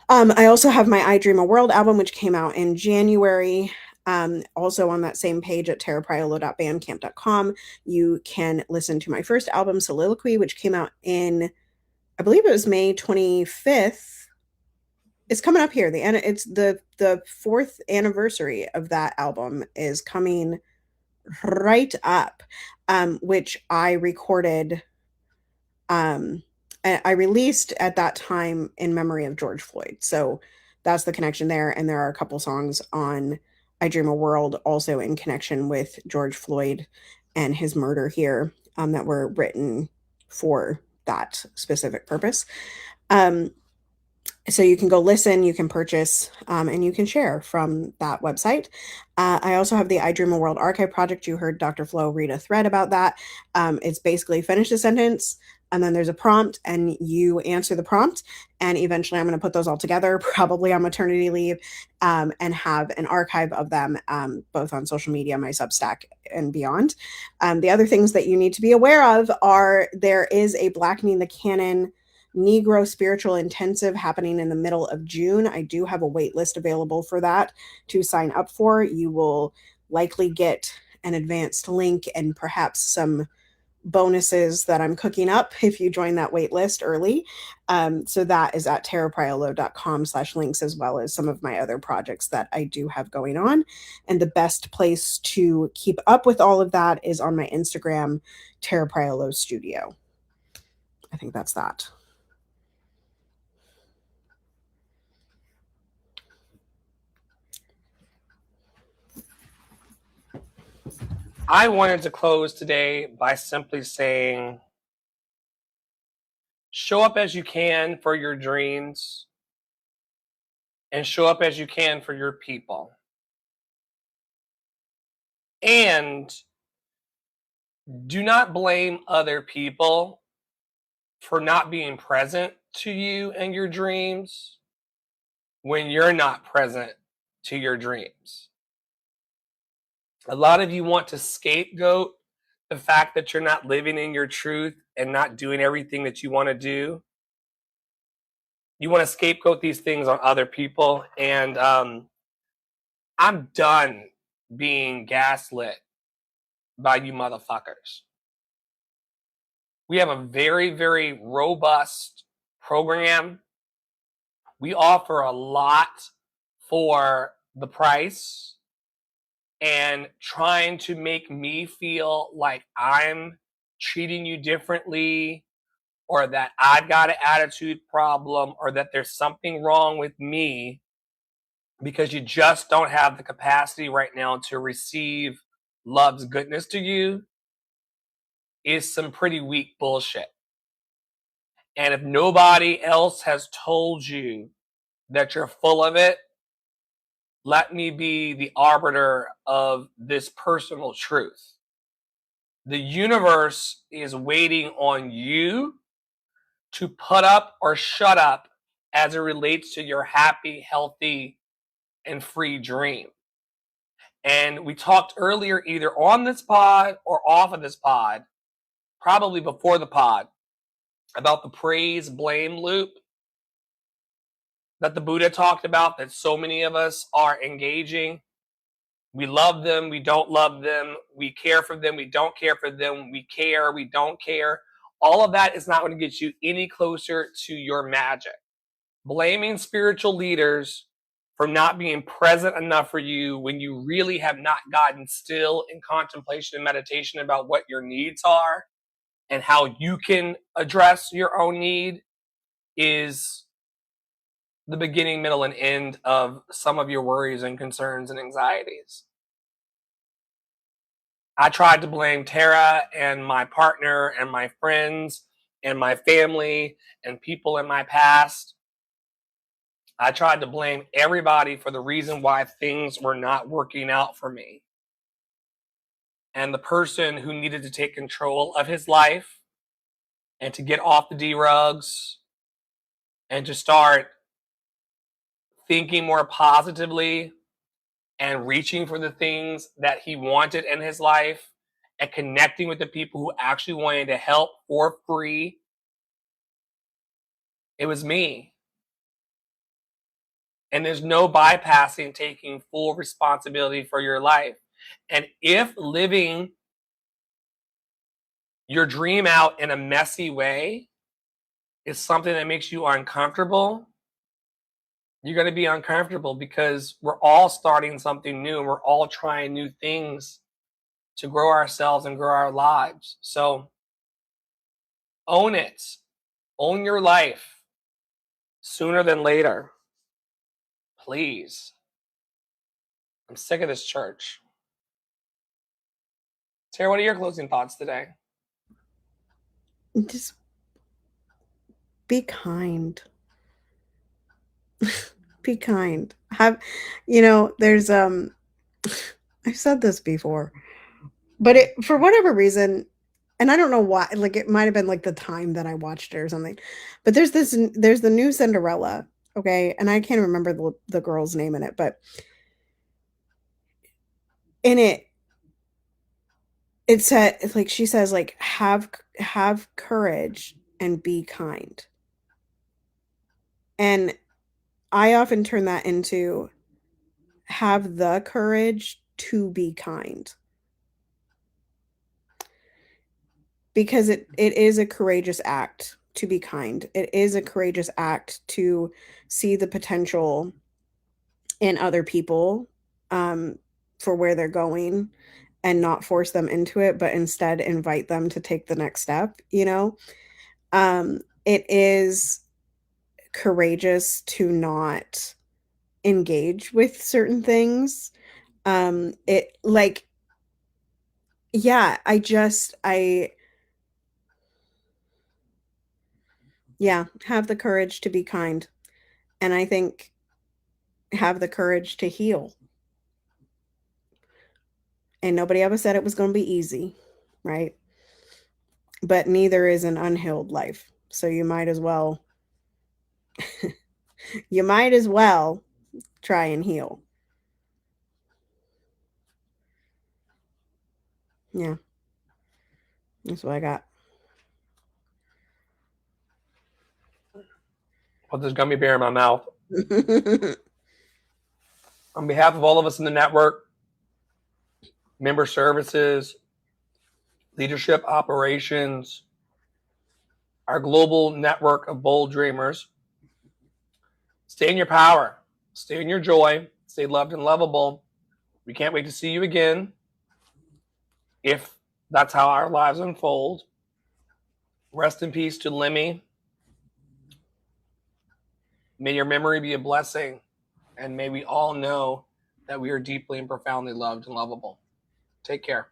I also have my I Dream a World album, which came out in January. Also on that same page at tarapriolo.bandcamp.com, you can listen to my first album, Soliloquy, which came out in, I believe it was May 25th. It's coming up here. It's the 4th anniversary of that album is coming right up, which I recorded. I released at that time in memory of George Floyd. So that's the connection there. And there are a couple songs on I Dream a World also in connection with George Floyd and his murder here that were written for that specific purpose. So you can go listen, you can purchase, and you can share from that website. I also have the I Dream a World archive project. You heard Dr. Flo read a thread about that. It's basically finish a sentence, and then there's a prompt, and you answer the prompt. And eventually I'm going to put those all together, probably on maternity leave, and have an archive of them, both on social media, my Substack, and beyond. The other things that you need to be aware of are there is a Blackening the Canon Negro Spiritual Intensive happening in the middle of June. I do have a wait list available for that to sign up for. You will likely get an advanced link and perhaps some bonuses that I'm cooking up if you join that wait list early. So that is at tarapriolo.com/links, as well as some of my other projects that I do have going on. And the best place to keep up with all of that is on my Instagram, Tara Priolo Studio. I think that's that. I wanted to close today by simply saying, show up as you can for your dreams and show up as you can for your people. And do not blame other people for not being present to you and your dreams when you're not present to your dreams. A lot of you want to scapegoat the fact that you're not living in your truth and not doing everything that you want to do. You want to scapegoat these things on other people. And I'm done being gaslit by you motherfuckers. We have a very, very robust program. We offer a lot for the price, and trying to make me feel like I'm treating you differently, or that I've got an attitude problem, or that there's something wrong with me because you just don't have the capacity right now to receive love's goodness to you, is some pretty weak bullshit. And if nobody else has told you that you're full of it, let me be the arbiter of this personal truth. The universe is waiting on you to put up or shut up as it relates to your happy, healthy, and free dream. And we talked earlier, either on this pod or off of this pod, probably before the pod, about the praise blame loop that the Buddha talked about, that so many of us are engaging. We love them, we don't love them, we care for them, we don't care for them, we care, we don't care. All of that is not going to get you any closer to your magic. Blaming spiritual leaders for not being present enough for you when you really have not gotten still in contemplation and meditation about what your needs are and how you can address your own need is the beginning, middle, and end of some of your worries and concerns and anxieties. I tried to blame Tara and my partner and my friends and my family and people in my past. I tried to blame everybody for the reason why things were not working out for me. And the person who needed to take control of his life and to get off the D-rugs and to start thinking more positively and reaching for the things that he wanted in his life and connecting with the people who actually wanted to help for free, it was me. And there's no bypassing taking full responsibility for your life. And if living your dream out in a messy way is something that makes you uncomfortable, you're going to be uncomfortable because we're all starting something new and we're all trying new things to grow ourselves and grow our lives. So own it. Own your life sooner than later. Please. I'm sick of this church. Tara, what are your closing thoughts today? Just be kind. Be kind. There's I've said this before, but for whatever reason, and I don't know why, like it might have been like the time that I watched it or something, but there's the new Cinderella, okay, and I can't remember the girl's name in it, but in it said, like, she says, like, have courage and be kind. And I often turn that into have the courage to be kind. Because it is a courageous act to be kind. It is a courageous act to see the potential in other people, for where they're going and not force them into it, but instead invite them to take the next step, It is courageous to not engage with certain things. It like, yeah, yeah, have the courage to be kind. And I think have the courage to heal. And nobody ever said it was going to be easy, right? But neither is an unhealed life. So you might as well try and heal. Yeah. That's what I got. Put this gummy bear in my mouth. On behalf of all of us in the network, member services, leadership operations, our global network of bold dreamers, stay in your power, stay in your joy, stay loved and lovable. We can't wait to see you again if that's how our lives unfold. Rest in peace to Lemmy. May your memory be a blessing, and may we all know that we are deeply and profoundly loved and lovable. Take care.